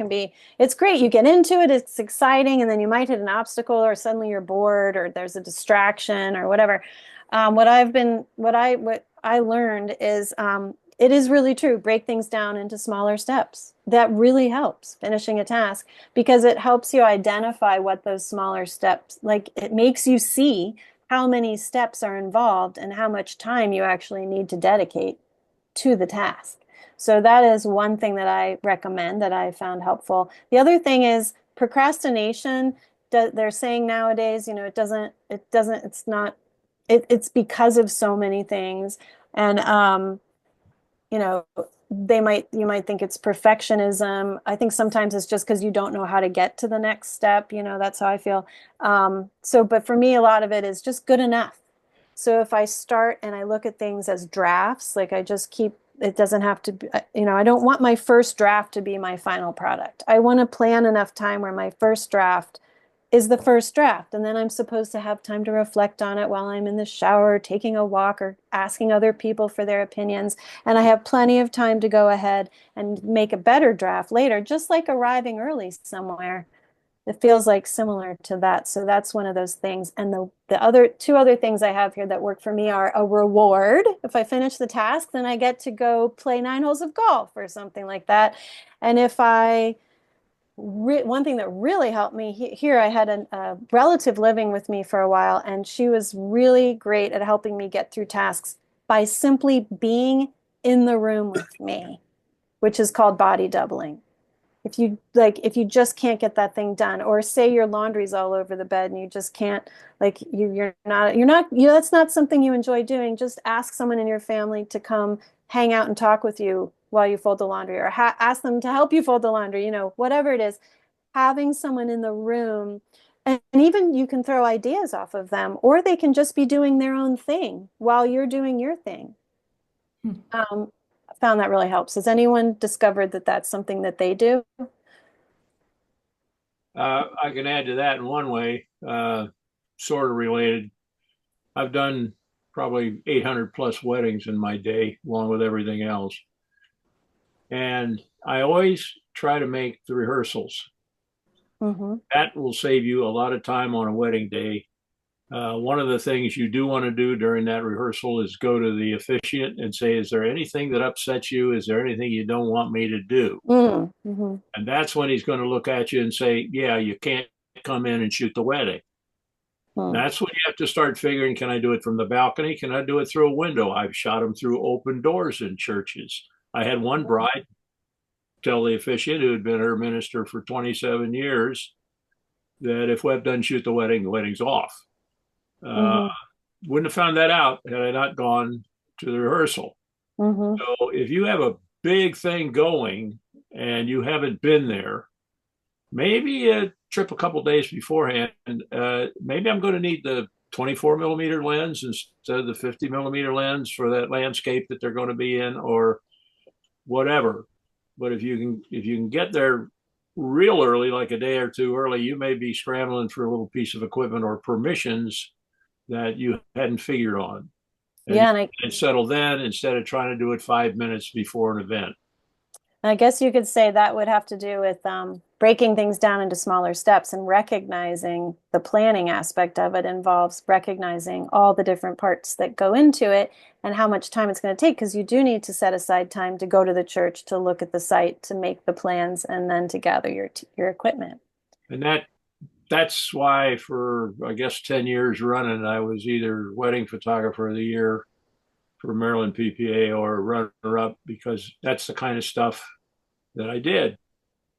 Speaker 2: it's great. You get into it, it's exciting, and then you might hit an obstacle or suddenly you're bored or there's a distraction or whatever. What I learned is it is really true. Break things down into smaller steps. That really helps finishing a task because it helps you identify what those smaller steps, like it makes you see how many steps are involved and how much time you actually need to dedicate to the task. So that is one thing that I recommend that I found helpful. The other thing is procrastination. They're saying nowadays, it's because of so many things. And, you might think it's perfectionism. I think sometimes it's just because you don't know how to get to the next step. That's how I feel. But for me, a lot of it is just good enough. So if I start and I look at things as drafts, like I just keep, it doesn't have to be, I don't want my first draft to be my final product. I want to plan enough time where my first draft is the first draft. And then I'm supposed to have time to reflect on it while I'm in the shower, taking a walk, or asking other people for their opinions. And I have plenty of time to go ahead and make a better draft later, just like arriving early somewhere. It feels like similar to that. So that's one of those things. And the other two other things I have here that work for me are a reward. If I finish the task, then I get to go play 9 holes of golf or something like that. And if one thing that really helped me here, I had a relative living with me for a while, and she was really great at helping me get through tasks by simply being in the room with me, which is called body doubling. If you just can't get that thing done, or say your laundry's all over the bed and you just can't, that's not something you enjoy doing, just ask someone in your family to come hang out and talk with you while you fold the laundry, or ask them to help you fold the laundry, whatever it is, having someone in the room. And even you can throw ideas off of them, or they can just be doing their own thing while you're doing your thing. I found that really helps. Has anyone discovered that that's something that they do?
Speaker 8: I can add to that in one way, sort of related. I've done probably 800 plus weddings in my day, along with everything else. And I always try to make the rehearsals.
Speaker 2: Mm-hmm.
Speaker 8: That will save you a lot of time on a wedding day. One of the things you do want to do during that rehearsal is go to the officiant and say, is there anything that upsets you? Is there anything you don't want me to do?
Speaker 2: Mm-hmm.
Speaker 8: And that's when he's going to look at you and say, yeah, you can't come in and shoot the wedding.
Speaker 2: Mm-hmm.
Speaker 8: That's when you have to start figuring, can I do it from the balcony? Can I do it through a window? I've shot them through open doors in churches. I had one bride tell the officiant, who had been her minister for 27 years, that if Webb doesn't shoot the wedding's off. Wouldn't have found that out had I not gone to the rehearsal.
Speaker 2: Mm-hmm.
Speaker 8: So if you have a big thing going and you haven't been there, maybe a trip a couple days beforehand. Maybe I'm going to need the 24 millimeter lens instead of the 50 millimeter lens for that landscape that they're going to be in, or whatever. But if you can get there real early, like a day or two early, you may be scrambling for a little piece of equipment or permissions that you hadn't figured on. And settle then instead of trying to do it 5 minutes before an event.
Speaker 2: I guess you could say that would have to do with breaking things down into smaller steps, and recognizing the planning aspect of it involves recognizing all the different parts that go into it and how much time it's going to take, because you do need to set aside time to go to the church, to look at the site, to make the plans, and then to gather your equipment.
Speaker 8: And that's why for, I guess, 10 years running, I was either wedding photographer of the year for Maryland PPA or runner-up, because that's the kind of stuff that I did.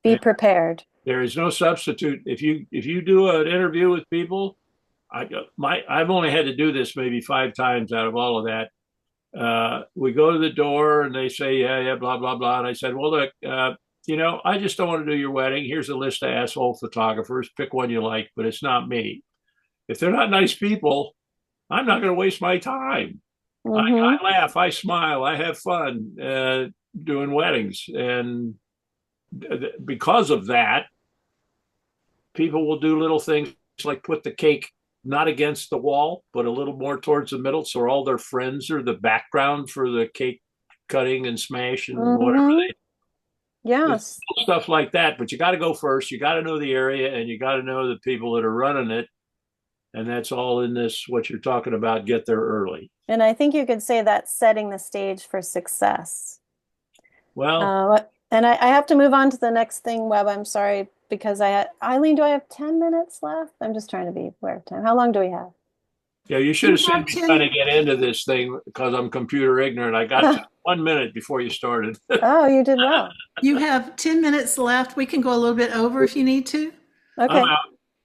Speaker 2: Be prepared.
Speaker 8: There is no substitute. If you do an interview with people, I've only had to do this maybe 5 times out of all of that. We go to the door and they say, yeah, blah, blah, blah. And I said, well, look, I just don't want to do your wedding. Here's a list of asshole photographers. Pick one you like, but it's not me. If they're not nice people, I'm not going to waste my time.
Speaker 2: Mm-hmm.
Speaker 8: I laugh, I smile, I have fun doing weddings. And because of that, people will do little things like put the cake not against the wall, but a little more towards the middle, so all their friends are the background for the cake cutting and smash and whatever they.
Speaker 2: Yes.
Speaker 8: Stuff like that. But you got to go first. You got to know the area, and you got to know the people that are running it. And that's all in this, what you're talking about, get there early.
Speaker 2: And I think you could say that's setting the stage for success.
Speaker 8: Well,
Speaker 2: And I have to move on to the next thing, Webb. I'm sorry, because Eileen, do I have 10 minutes left? I'm just trying to be aware of time. How long do we have?
Speaker 8: yeah, you should have
Speaker 1: You
Speaker 8: seen
Speaker 1: have
Speaker 8: me
Speaker 1: 10
Speaker 8: trying to get into this thing because I'm computer ignorant. I got to 1 minute before you started.
Speaker 2: Oh, you did well.
Speaker 1: You have 10 minutes left. We can go a little bit over if you need to.
Speaker 8: I'm
Speaker 2: Okay.
Speaker 8: out.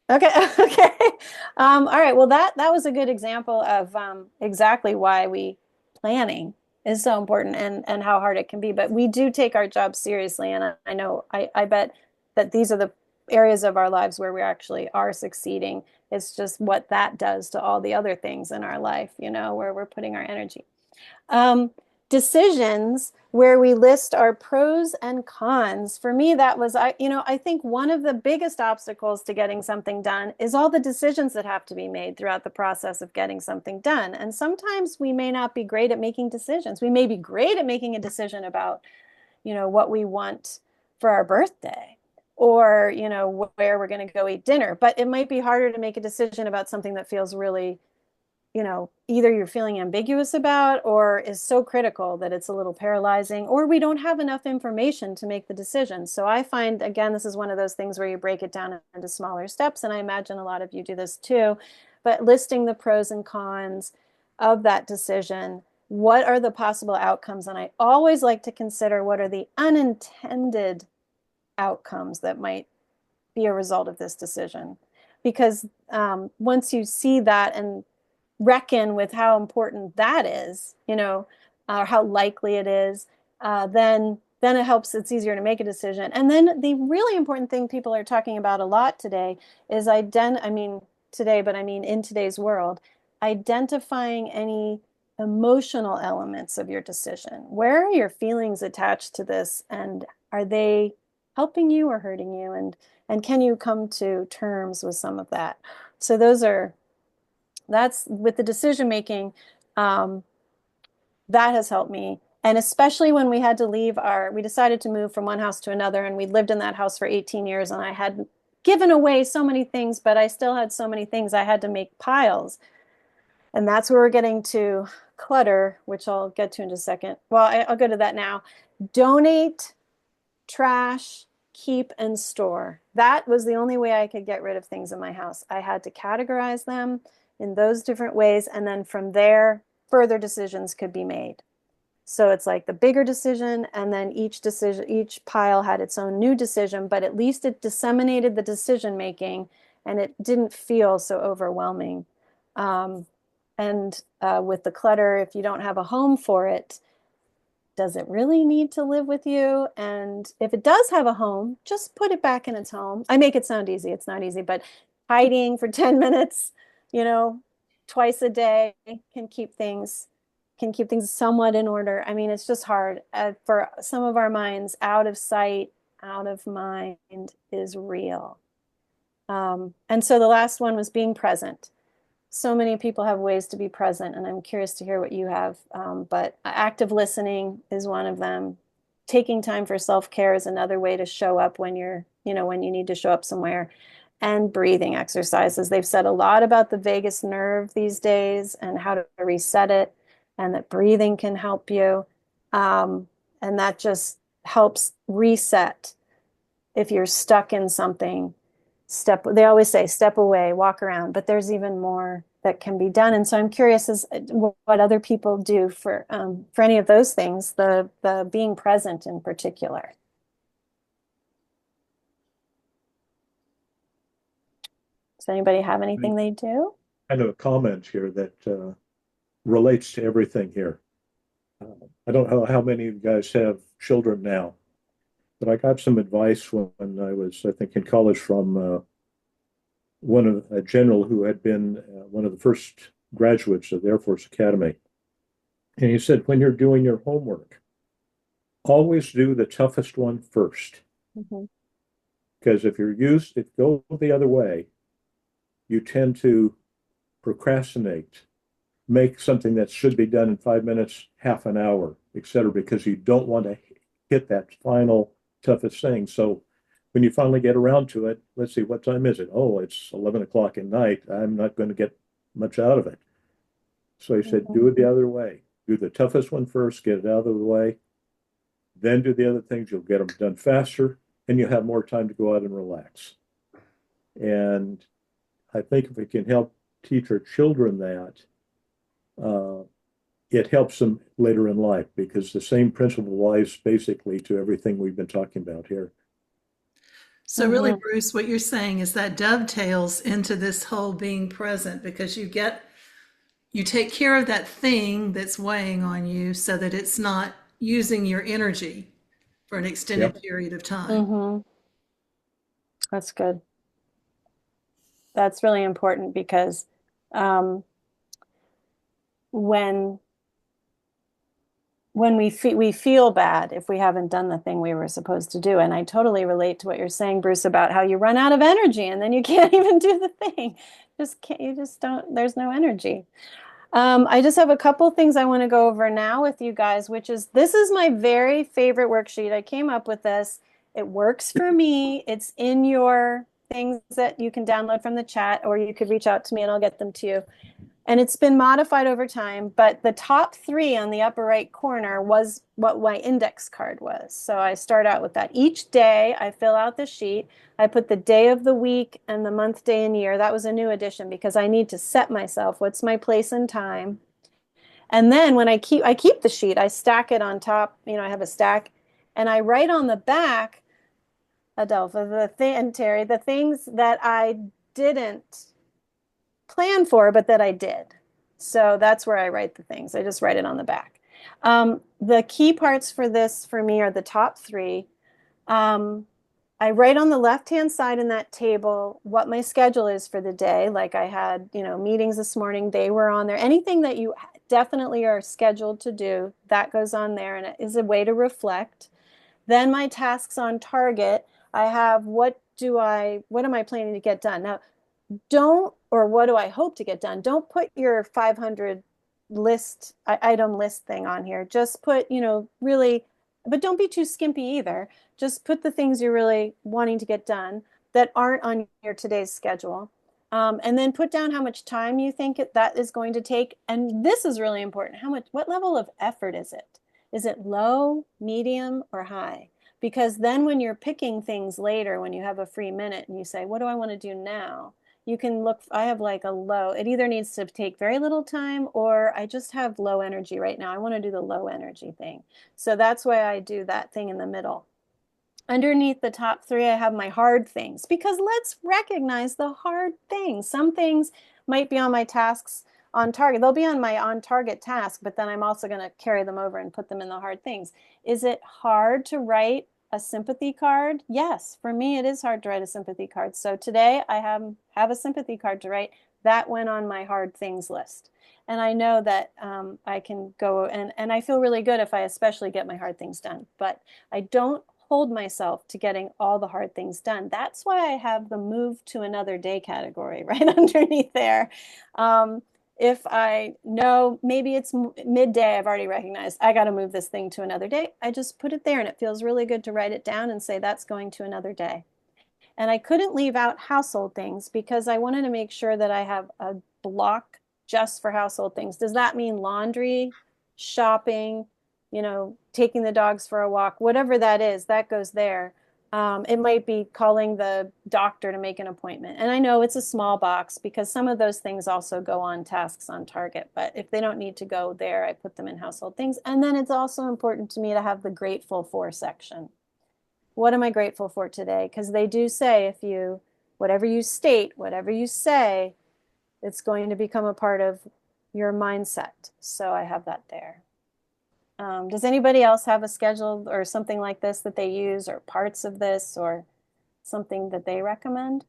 Speaker 2: Okay. Okay. All right. Well, that was a good example of exactly why planning is so important and how hard it can be. But we do take our job seriously, and I know I bet that these are the areas of our lives where we actually are succeeding. It's just what that does to all the other things in our life, where we're putting our energy. Decisions where we list our pros and cons. For me, that was, I think one of the biggest obstacles to getting something done is all the decisions that have to be made throughout the process of getting something done. And sometimes we may not be great at making decisions. We may be great at making a decision about, what we want for our birthday, or, where we're going to go eat dinner. But it might be harder to make a decision about something that feels really, either you're feeling ambiguous about or is so critical that it's a little paralyzing, or we don't have enough information to make the decision. So I find, again, this is one of those things where you break it down into smaller steps. And I imagine a lot of you do this too, but listing the pros and cons of that decision. What are the possible outcomes? And I always like to consider what are the unintended outcomes that might be a result of this decision. Because once you see that and reckon with how important that is, or how likely it is, then it helps. It's easier to make a decision. And then the really important thing people are talking about a lot today is in today's world, identifying any emotional elements of your decision. Where are your feelings attached to this, and are they helping you or hurting you? And can you come to terms with some of that? So that's with the decision making, that has helped me. And especially when we had to we decided to move from one house to another, and we lived in that house for 18 years, and I had given away so many things, but I still had so many things I had to make piles. And that's where we're getting to clutter, which I'll get to in just a second. Well, I'll go to that now. Donate, trash, keep, and store. That was the only way I could get rid of things in my house. I had to categorize them in those different ways, and then from there, further decisions could be made. So it's like the bigger decision, and then each pile had its own new decision, but at least it disseminated the decision making, and it didn't feel so overwhelming. And with the clutter, if you don't have a home for it, does it really need to live with you? And if it does have a home, just put it back in its home. I make it sound easy. It's not easy, but hiding for 10 minutes, twice a day can keep things somewhat in order. I mean, it's just hard. For some of our minds, out of sight, out of mind is real. And so the last one was being present. So many people have ways to be present, and I'm curious to hear what you have. But active listening is one of them. Taking time for self-care is another way to show up when when you need to show up somewhere. And breathing exercises. They've said a lot about the vagus nerve these days and how to reset it, and that breathing can help you. And that just helps reset. If you're stuck in something, they always say step away, walk around, but there's even more that can be done. And so I'm curious as what other people do for any of those things, the being present in particular. Does anybody have anything they do?
Speaker 10: I know a comment here that relates to everything here. I don't know how many of you guys have children now, but I got some advice when I was, I think, in college from a general who had been one of the first graduates of the Air Force Academy. And he said, when you're doing your homework, always do the toughest one first.
Speaker 2: Mm-hmm.
Speaker 10: Because if go the other way, you tend to procrastinate, make something that should be done in 5 minutes, half an hour, etc., because you don't want to hit that final toughest thing. So when you finally get around to it, let's see, what time is it? Oh, it's 11 o'clock at night. I'm not going to get much out of it. So I said, do it the other way. Do the toughest one first, get it out of the way, then do the other things. You'll get them done faster, and you'll have more time to go out and relax. And I think if we can help teach our children that, it helps them later in life, because the same principle applies basically to everything we've been talking about here.
Speaker 1: So really, Bruce, what you're saying is that dovetails into this whole being present, because you take care of that thing that's weighing on you so that it's not using your energy for an extended period of time.
Speaker 2: That's good. That's really important, because when we feel bad if we haven't done the thing we were supposed to do. And I totally relate to what you're saying, Bruce, about how you run out of energy and then you can't even do the thing. There's no energy. I just have a couple things I want to go over now with you guys, this is my very favorite worksheet. I came up with this. It works for me. It's in your things that you can download from the chat, or you could reach out to me and I'll get them to you. And it's been modified over time, but the top 3 on the upper right corner was what my index card was. So I start out with that. Each day I fill out the sheet. I put the day of the week and the month, day, and year. That was a new addition, because I need to set myself. What's my place and time? And then when I keep the sheet, I stack it on top. I have a stack, and I write on the back, Adelpha, and Terry, the things that I didn't plan for, but that I did. So that's where I write the things. I just write it on the back. The key parts for this for me are the top 3. I write on the left-hand side in that table what my schedule is for the day. Like I had, meetings this morning, they were on there. Anything that you definitely are scheduled to do, that goes on there, and it is a way to reflect. Then my tasks on target, I have what am I planning to get done? Now, what do I hope to get done? Don't put your 500 item list thing on here. Just put, really, but don't be too skimpy either. Just put the things you're really wanting to get done that aren't on your today's schedule. And then put down how much time you think that is going to take. And this is really important. What level of effort is it? Is it low, medium, or high? Because then when you're picking things later, when you have a free minute and you say, what do I want to do now? You can look, I have like a low, it either needs to take very little time, or I just have low energy right now. I want to do the low energy thing. So that's why I do that thing in the middle. Underneath the top 3, I have my hard things, because let's recognize the hard things. Some things might be on my tasks on target. They'll be on my on target task, but then I'm also going to carry them over and put them in the hard things. Is it hard to write a sympathy card? Yes, for me, it is hard to write a sympathy card. So today I have a sympathy card to write. That went on my hard things list. And I know that I can go and I feel really good if I especially get my hard things done, but I don't hold myself to getting all the hard things done. That's why I have the move to another day category right underneath there. If I know maybe it's midday, I've already recognized I got to move this thing to another day. I just put it there, and it feels really good to write it down and say that's going to another day. And I couldn't leave out household things, because I wanted to make sure that I have a block just for household things. Does that mean laundry, shopping, taking the dogs for a walk, whatever that is, that goes there. It might be calling the doctor to make an appointment. And I know it's a small box, because some of those things also go on tasks on target. But if they don't need to go there, I put them in household things. And then it's also important to me to have the grateful for section. What am I grateful for today? Because they do say whatever you state, whatever you say, it's going to become a part of your mindset. So I have that there. Does anybody else have a schedule or something like this that they use, or parts of this, or something that they recommend?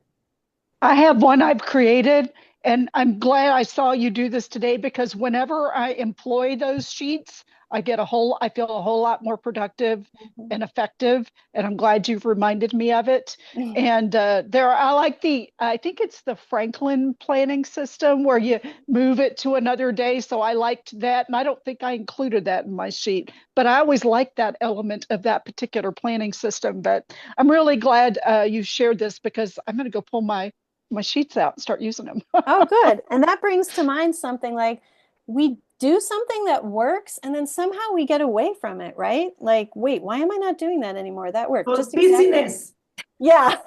Speaker 9: I have one I've created, And I'm glad I saw you do this today, because whenever I employ those sheets, I feel a whole lot more productive and effective. And I'm glad you've reminded me of it. And I think it's the Franklin planning system where you move it to another day. So I liked that. And I don't think I included that in my sheet, but I always liked that element of that particular planning system. But I'm really glad you shared this, because I'm going to go pull my sheets out and start using them.
Speaker 2: Oh, good. And that brings to mind something like we do something that works and then somehow we get away from it, right? Like, wait, why am I not doing that anymore? That worked.
Speaker 3: Well,
Speaker 2: Just exactly.
Speaker 3: busyness.
Speaker 2: Yeah.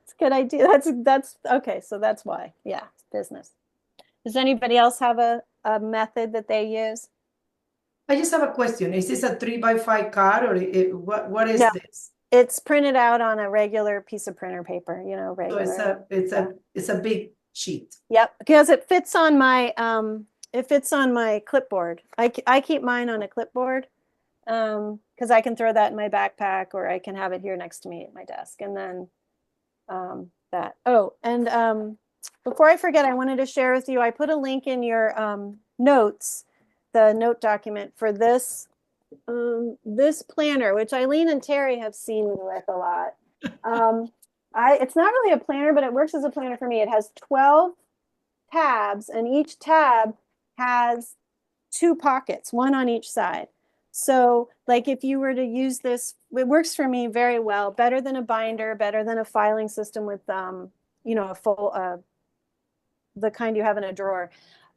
Speaker 2: It's a good idea. That's okay. So that's why. Yeah, it's business. Does anybody else have a method that they use?
Speaker 3: I just have a question. Is this a 3x5 card, or what is
Speaker 2: No.
Speaker 3: this?
Speaker 2: It's printed out on a regular piece of printer paper,
Speaker 3: So
Speaker 2: regular.
Speaker 3: it's a big sheet.
Speaker 2: Yep, because it fits on my clipboard. I keep mine on a clipboard because I can throw that in my backpack, or I can have it here next to me at my desk. And then that. Oh, and before I forget, I wanted to share with you, I put a link in your notes, the note document for this planner, which Eileen and Terry have seen me with a lot. It's not really a planner, but it works as a planner for me. It has 12 tabs, and each tab has 2 pockets, one on each side. So like if you were to use this, it works for me very well, better than a binder, better than a filing system with, a full, the kind you have in a drawer,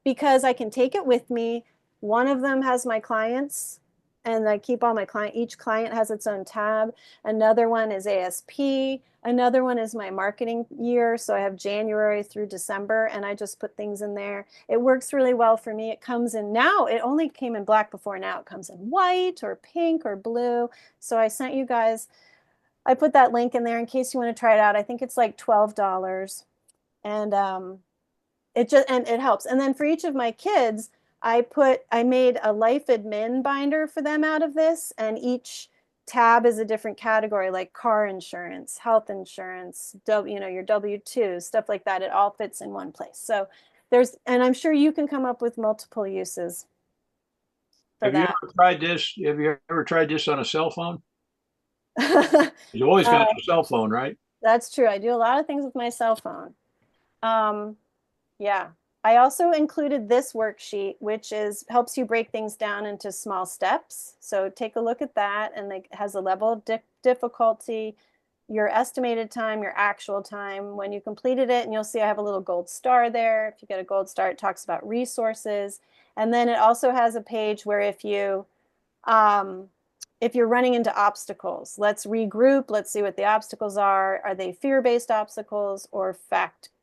Speaker 2: because I can take it with me. One of them has my clients, and I keep all my each client has its own tab. Another one is ASP. Another one is my marketing year. So I have January through December, and I just put things in there. It works really well for me. It comes in now. It only came in black before. Now it comes in white or pink or blue. So I sent you guys, I put that link in there in case you want to try it out. I think it's like $12. And it helps. And then for each of my kids, I made a life admin binder for them out of this, and each tab is a different category, like car insurance, health insurance, your W-2, stuff like that. It all fits in one place. So and I'm sure you can come up with multiple uses for that.
Speaker 8: You ever tried this? Have you ever tried this on a cell phone? You always got your cell phone, right?
Speaker 2: That's true. I do a lot of things with my cell phone. Yeah. I also included this worksheet, which helps you break things down into small steps. So take a look at that, and it has a level of difficulty, your estimated time, your actual time when you completed it, and you'll see I have a little gold star there. If you get a gold star, it talks about resources. And then it also has a page where if you're running into obstacles, let's regroup, let's see what the obstacles are. Are they fear-based obstacles or fact-based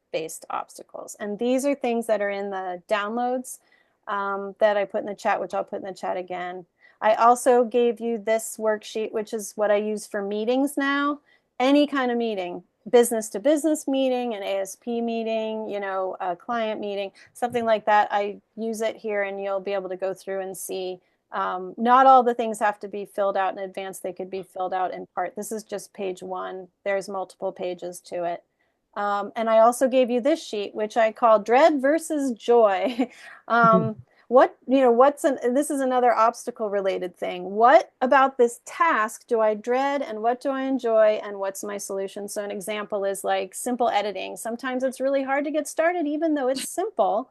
Speaker 2: obstacles? And these are things that are in the downloads that I put in the chat, which I'll put in the chat again. I also gave you this worksheet, which is what I use for meetings now. Any kind of meeting, business to business meeting, an ASP meeting, a client meeting, something like that. I use it here, and you'll be able to go through and see. Not all the things have to be filled out in advance. They could be filled out in part. This is just page 1. There's multiple pages to it. And I also gave you this sheet, which I call Dread versus Joy. This is another obstacle related thing. What about this task do I dread, and what do I enjoy, and what's my solution? So an example is like simple editing. Sometimes it's really hard to get started, even though it's simple.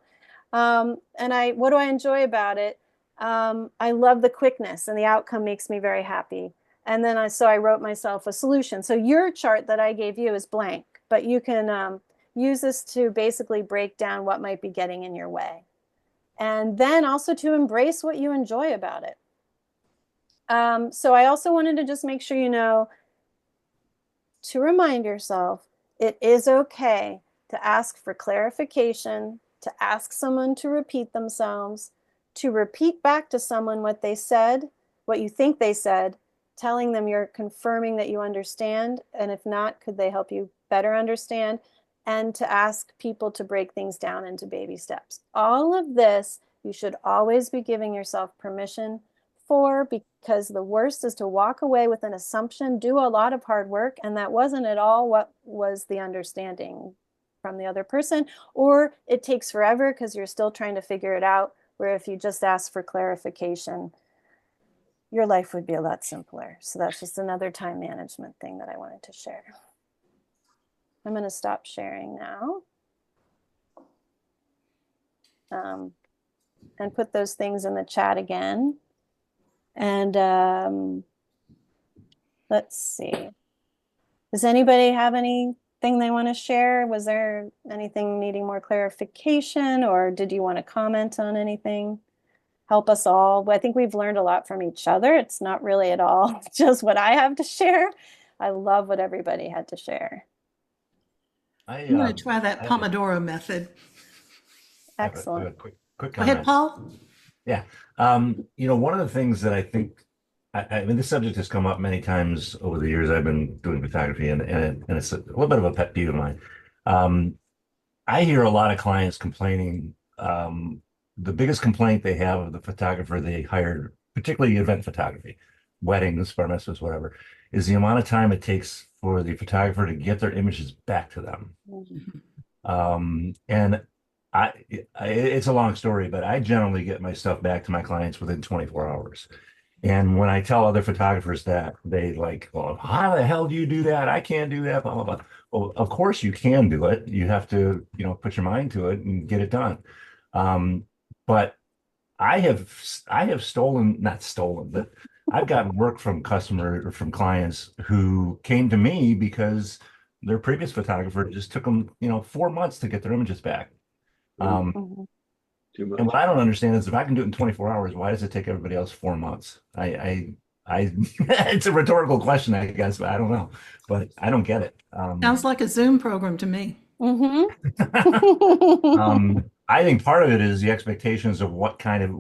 Speaker 2: What do I enjoy about it? I love the quickness, and the outcome makes me very happy. And then I wrote myself a solution. So your chart that I gave you is blank, but you can use this to basically break down what might be getting in your way. And then also to embrace what you enjoy about it. So I also wanted to just make sure to remind yourself, it is okay to ask for clarification, to ask someone to repeat themselves, to repeat back to someone what they said, what you think they said, telling them you're confirming that you understand, and if not, could they help you better understand, and to ask people to break things down into baby steps. All of this you should always be giving yourself permission for, because the worst is to walk away with an assumption, do a lot of hard work, and that wasn't at all what was the understanding from the other person, or it takes forever because you're still trying to figure it out, where if you just ask for clarification, your life would be a lot simpler. So that's just another time management thing that I wanted to share. I'm going to stop sharing now. And put those things in the chat again. And let's see. Does anybody have anything they want to share? Was there anything needing more clarification, or did you want to comment on anything? Help us all. I think we've learned a lot from each other. It's not really at all just what I have to share. I love what everybody had to share.
Speaker 1: I'm going to try that Pomodoro method.
Speaker 2: Excellent.
Speaker 11: Quick
Speaker 1: Go
Speaker 11: comment.
Speaker 1: ahead, Paul.
Speaker 11: Yeah. One of the things that I think, I mean, this subject has come up many times over the years I've been doing photography, and it's a little bit of a pet peeve of mine. I hear a lot of clients complaining. The biggest complaint they have of the photographer they hired, particularly event photography, weddings, bar mitzvahs, whatever, is the amount of time it takes for the photographer to get their images back to them. And it's a long story, but I generally get my stuff back to my clients within 24 hours. And when I tell other photographers that, they like, well, how the hell do you do that? I can't do that, blah, blah, blah. Well, of course you can do it. You have to, put your mind to it and get it done. But I have not stolen, but I've gotten work from clients who came to me because their previous photographer just took them, 4 months to get their images back.
Speaker 10: Too much.
Speaker 11: And what I don't understand is if I can do it in 24 hours, why does it take everybody else 4 months? It's a rhetorical question, I guess, but I don't know. But I don't get it.
Speaker 1: Sounds like a Zoom program to me.
Speaker 11: I think part of it is the expectations of what kind of,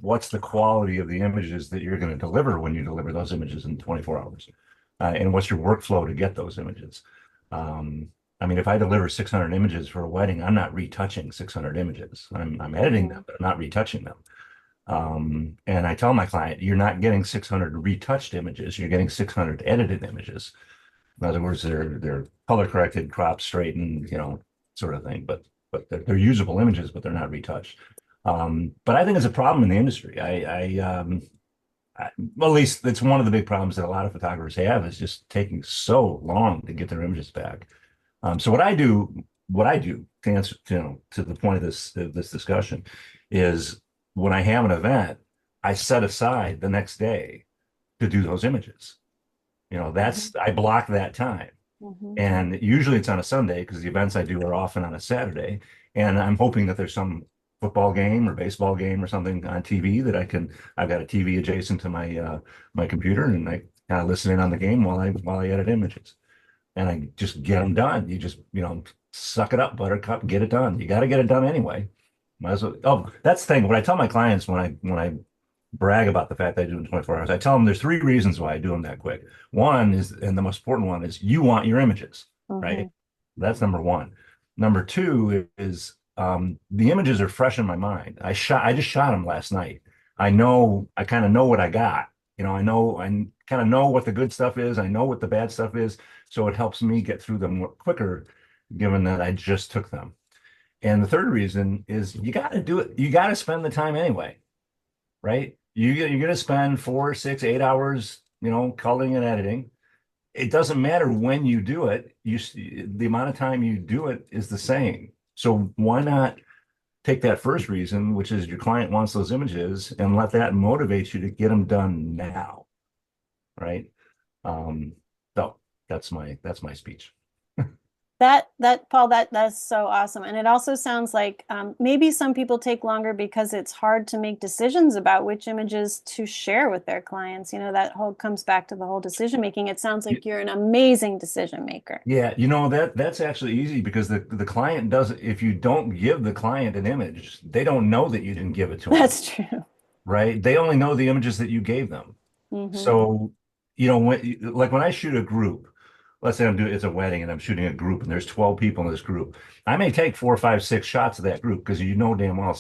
Speaker 11: what's the quality of the images that you're going to deliver when you deliver those images in 24 hours. And what's your workflow to get those images? I mean, if I deliver 600 images for a wedding, I'm not retouching 600 images. I'm editing them, but I'm not retouching them. And I tell my client, you're not getting 600 retouched images. You're getting 600 edited images. In other words, they're color corrected, cropped, straightened, sort of thing. But they're usable images, but they're not retouched. But I think it's a problem in the industry. Well, at least it's one of the big problems that a lot of photographers have, is just taking so long to get their images back. So what I do to answer, to the point of this discussion, is when I have an event, I set aside the next day to do those images. I block that time. And usually it's on a Sunday because the events I do are often on a Saturday. And I'm hoping that there's some football game or baseball game or something on TV that I've got a TV adjacent to my my computer, and I kind of listen in on the game while I edit images. And I just get them done. You just, suck it up, buttercup, get it done. You got to get it done anyway. Might as well. Oh, that's the thing. What I tell my clients when I brag about the fact that I do it in 24 hours, I tell them there's 3 reasons why I do them that quick. One is, and the most important one is, you want your images, right? That's number 1. Number 2 is the images are fresh in my mind. I just shot them last night. I kind of know what I got. I kind of know what the good stuff is. I know what the bad stuff is. So it helps me get through them quicker, given that I just took them. And the third reason is you got to do it. You got to spend the time anyway, right? You're going to spend 4, 6, 8 hours, coloring and editing. It doesn't matter when you do it. The amount of time you do it is the same. So why not take that first reason, which is your client wants those images, and let that motivate you to get them done now, right? So that's my speech.
Speaker 2: That Paul, that's so awesome. And it also sounds like maybe some people take longer because it's hard to make decisions about which images to share with their clients. That whole comes back to the whole decision making. It sounds like you're an amazing decision maker.
Speaker 11: Yeah, that's actually easy, because the client doesn't, if you don't give the client an image, they don't know that you didn't give it to them.
Speaker 2: That's true.
Speaker 11: Right? They only know the images that you gave them. So, when I shoot a group, let's say it's a wedding and I'm shooting a group and there's 12 people in this group. I may take 4, 5, 6 shots of that group, because damn well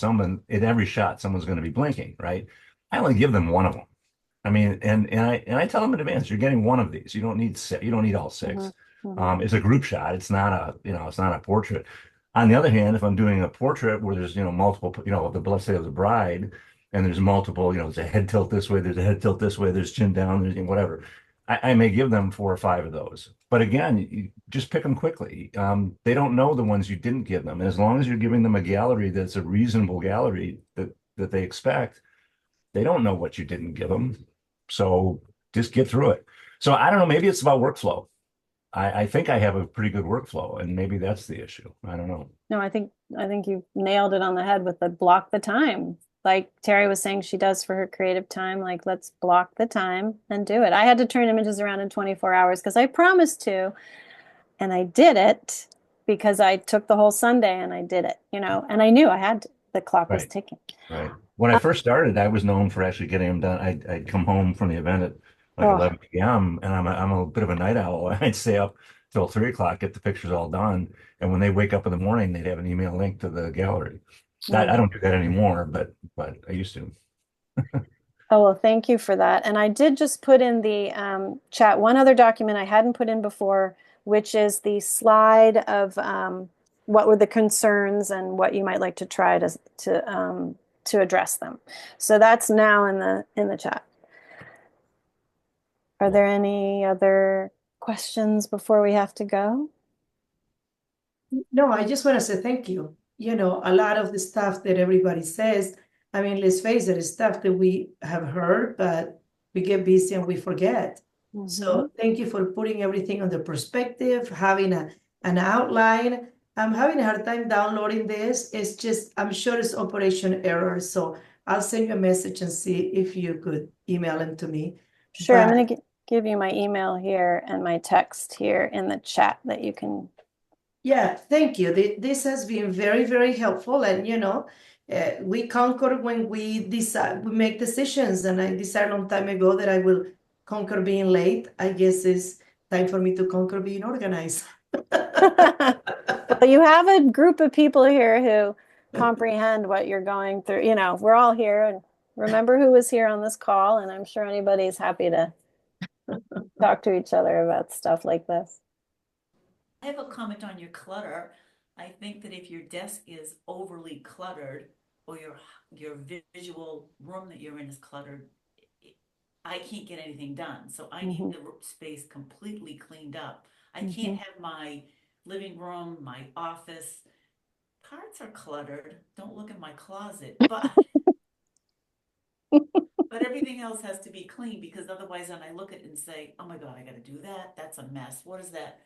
Speaker 11: in every shot someone's going to be blinking, right? I only give them one of them. I mean, and I tell them in advance, you're getting one of these. You don't need all 6. It's a group shot. It's not it's not a portrait. On the other hand, if I'm doing a portrait where there's, multiple, let's say there's a bride and there's multiple, there's a head tilt this way, there's a head tilt this way, there's chin down, there's whatever. I may give them 4 or 5 of those. But again, you just pick them quickly. They don't know the ones you didn't give them. And as long as you're giving them a gallery that's a reasonable gallery that they expect, they don't know what you didn't give them. So just get through it. So I don't know, maybe it's about workflow. I think I have a pretty good workflow, and maybe that's the issue. I don't know.
Speaker 2: No, I think you nailed it on the head with the block the time. Like Terry was saying she does for her creative time, like let's block the time and do it. I had to turn images around in 24 hours because I promised to, and I did it because I took the whole Sunday and I did it, and I knew I had to, the clock was ticking.
Speaker 11: Right. When I first started, I was known for actually getting them done. I'd come home from the event at like 11 p.m. and I'm a bit of a night owl. I'd stay up till 3 o'clock, get the pictures all done. And when they wake up in the morning, they'd have an email link to the gallery. I don't do that anymore, but I used to.
Speaker 2: Oh, well, thank you for that. And I did just put in the chat one other document I hadn't put in before, which is the slide of what were the concerns and what you might like to try to address them. So that's now in the chat. Are there any other questions before we have to go?
Speaker 3: No, I just want to say thank you. A lot of the stuff that everybody says, I mean, let's face it, it's stuff that we have heard, but we get busy and we forget. So thank you for putting everything on the perspective, having an outline. I'm having a hard time downloading this. It's just, I'm sure it's operation error. So I'll send you a message and see if you could email them to me.
Speaker 2: Sure, I'm going to give you my email here and my text here in the chat that you can.
Speaker 3: Yeah, thank you. This has been very, very helpful. And, we conquer when we decide, we make decisions. And I decided a long time ago that I will conquer being late. I guess it's time for me to conquer being organized.
Speaker 2: Well, you have a group of people here who comprehend what you're going through. We're all here, and remember who was here on this call, and I'm sure anybody's happy to talk to each other about stuff like this.
Speaker 7: I have a comment on your clutter. I think that if your desk is overly cluttered or your visual room that you're in is cluttered, I can't get anything done. So I need the space completely cleaned up. I can't have my living room, my office. Parts are cluttered. Don't look at my closet, but everything else has to be clean, because otherwise then I look at it and say, oh my God, I got to do that. That's a mess. What is that?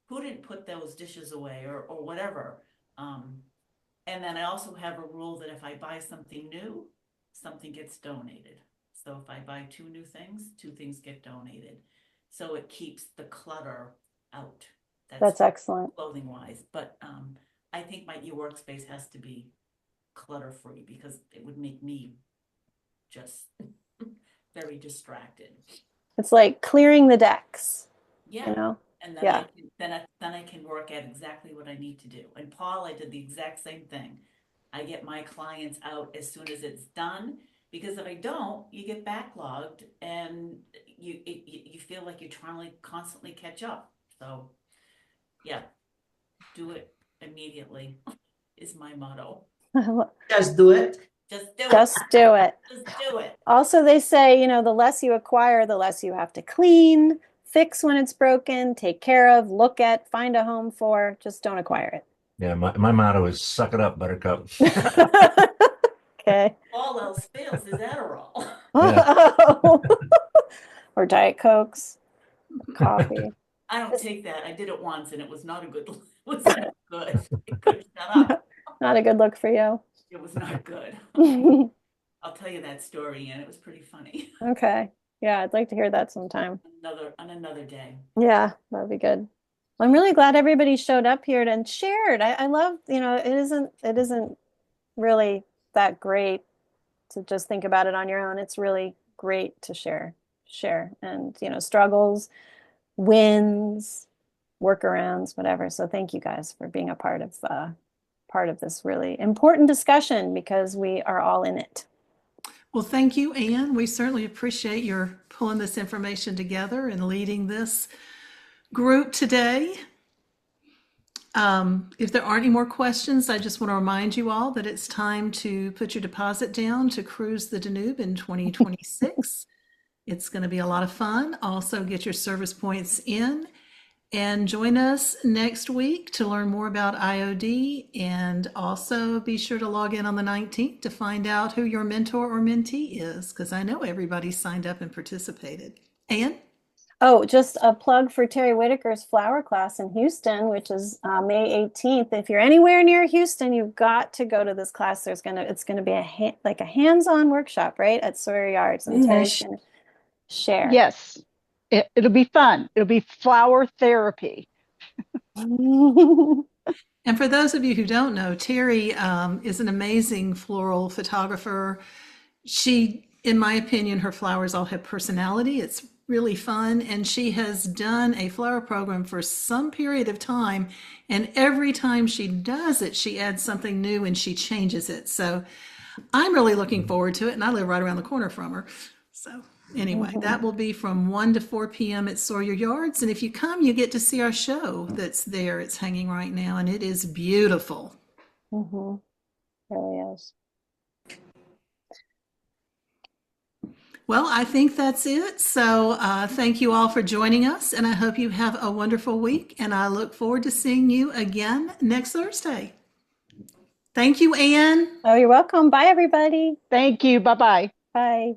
Speaker 7: Who didn't put those dishes away or whatever? And then I also have a rule that if I buy something new, something gets donated. So if I buy 2 new things, 2 things get donated. So it keeps the clutter out.
Speaker 2: That's excellent.
Speaker 7: Clothing wise. But I think your workspace has to be clutter free, because it would make me just very distracted.
Speaker 2: It's like clearing the decks.
Speaker 7: Yeah. And then I can work at exactly what I need to do. And Paul, I did the exact same thing. I get my clients out as soon as it's done, because if I don't, you get backlogged and you feel like you're trying to constantly catch up. So yeah, do it immediately is my motto.
Speaker 3: Just do it.
Speaker 7: Just do it.
Speaker 2: Just do it.
Speaker 7: Just do it.
Speaker 2: Also, they say, the less you acquire, the less you have to clean, fix when it's broken, take care of, look at, find a home for. Just don't acquire it.
Speaker 11: Yeah, my motto is suck it up, buttercup.
Speaker 2: Okay.
Speaker 7: All else fails is Adderall.
Speaker 2: Or Diet Cokes, coffee.
Speaker 7: I don't take that. I did it once and it was not a good. It was not good. It could shut up.
Speaker 2: Not a good look for you.
Speaker 7: It was not good. I'll tell you that story, and it was pretty funny.
Speaker 2: Okay. Yeah, I'd like to hear that sometime.
Speaker 7: On another day.
Speaker 2: Yeah, that'd be good. I'm really glad everybody showed up here and shared. I love, it isn't really that great to just think about it on your own. It's really great to share and, struggles, wins, workarounds, whatever. So thank you guys for being a part of this really important discussion, because we are all in it.
Speaker 1: Well, thank you, Anne. We certainly appreciate your pulling this information together and leading this group today. If there aren't any more questions, I just want to remind you all that it's time to put your deposit down to cruise the Danube in 2026. It's going to be a lot of fun. Also, get your service points in and join us next week to learn more about IOD. And also be sure to log in on the 19th to find out who your mentor or mentee is, because I know everybody signed up and participated. Anne?
Speaker 2: Oh, just a plug for Terry Whitaker's flower class in Houston, which is May 18th. If you're anywhere near Houston, you've got to go to this class. It's gonna be like a hands-on workshop, right, at Sawyer Yards, and Terry's gonna share.
Speaker 9: Yes, it'll be fun. It'll be flower therapy.
Speaker 1: And for those of you who don't know, Terry is an amazing floral photographer. She, in my opinion, her flowers all have personality. It's really fun. And she has done a flower program for some period of time. And every time she does it, she adds something new and she changes it. So I'm really looking forward to it. And I live right around the corner from her. So anyway, that will be from 1 to 4 p.m. at Sawyer Yards. And if you come, you get to see our show that's there. It's hanging right now, and it is beautiful.
Speaker 2: Really is.
Speaker 1: Well, I think that's it. So thank you all for joining us, and I hope you have a wonderful week. And I look forward to seeing you again next Thursday. Thank you, Anne.
Speaker 2: Oh, you're welcome. Bye, everybody.
Speaker 9: Thank you. Bye-bye.
Speaker 2: Bye.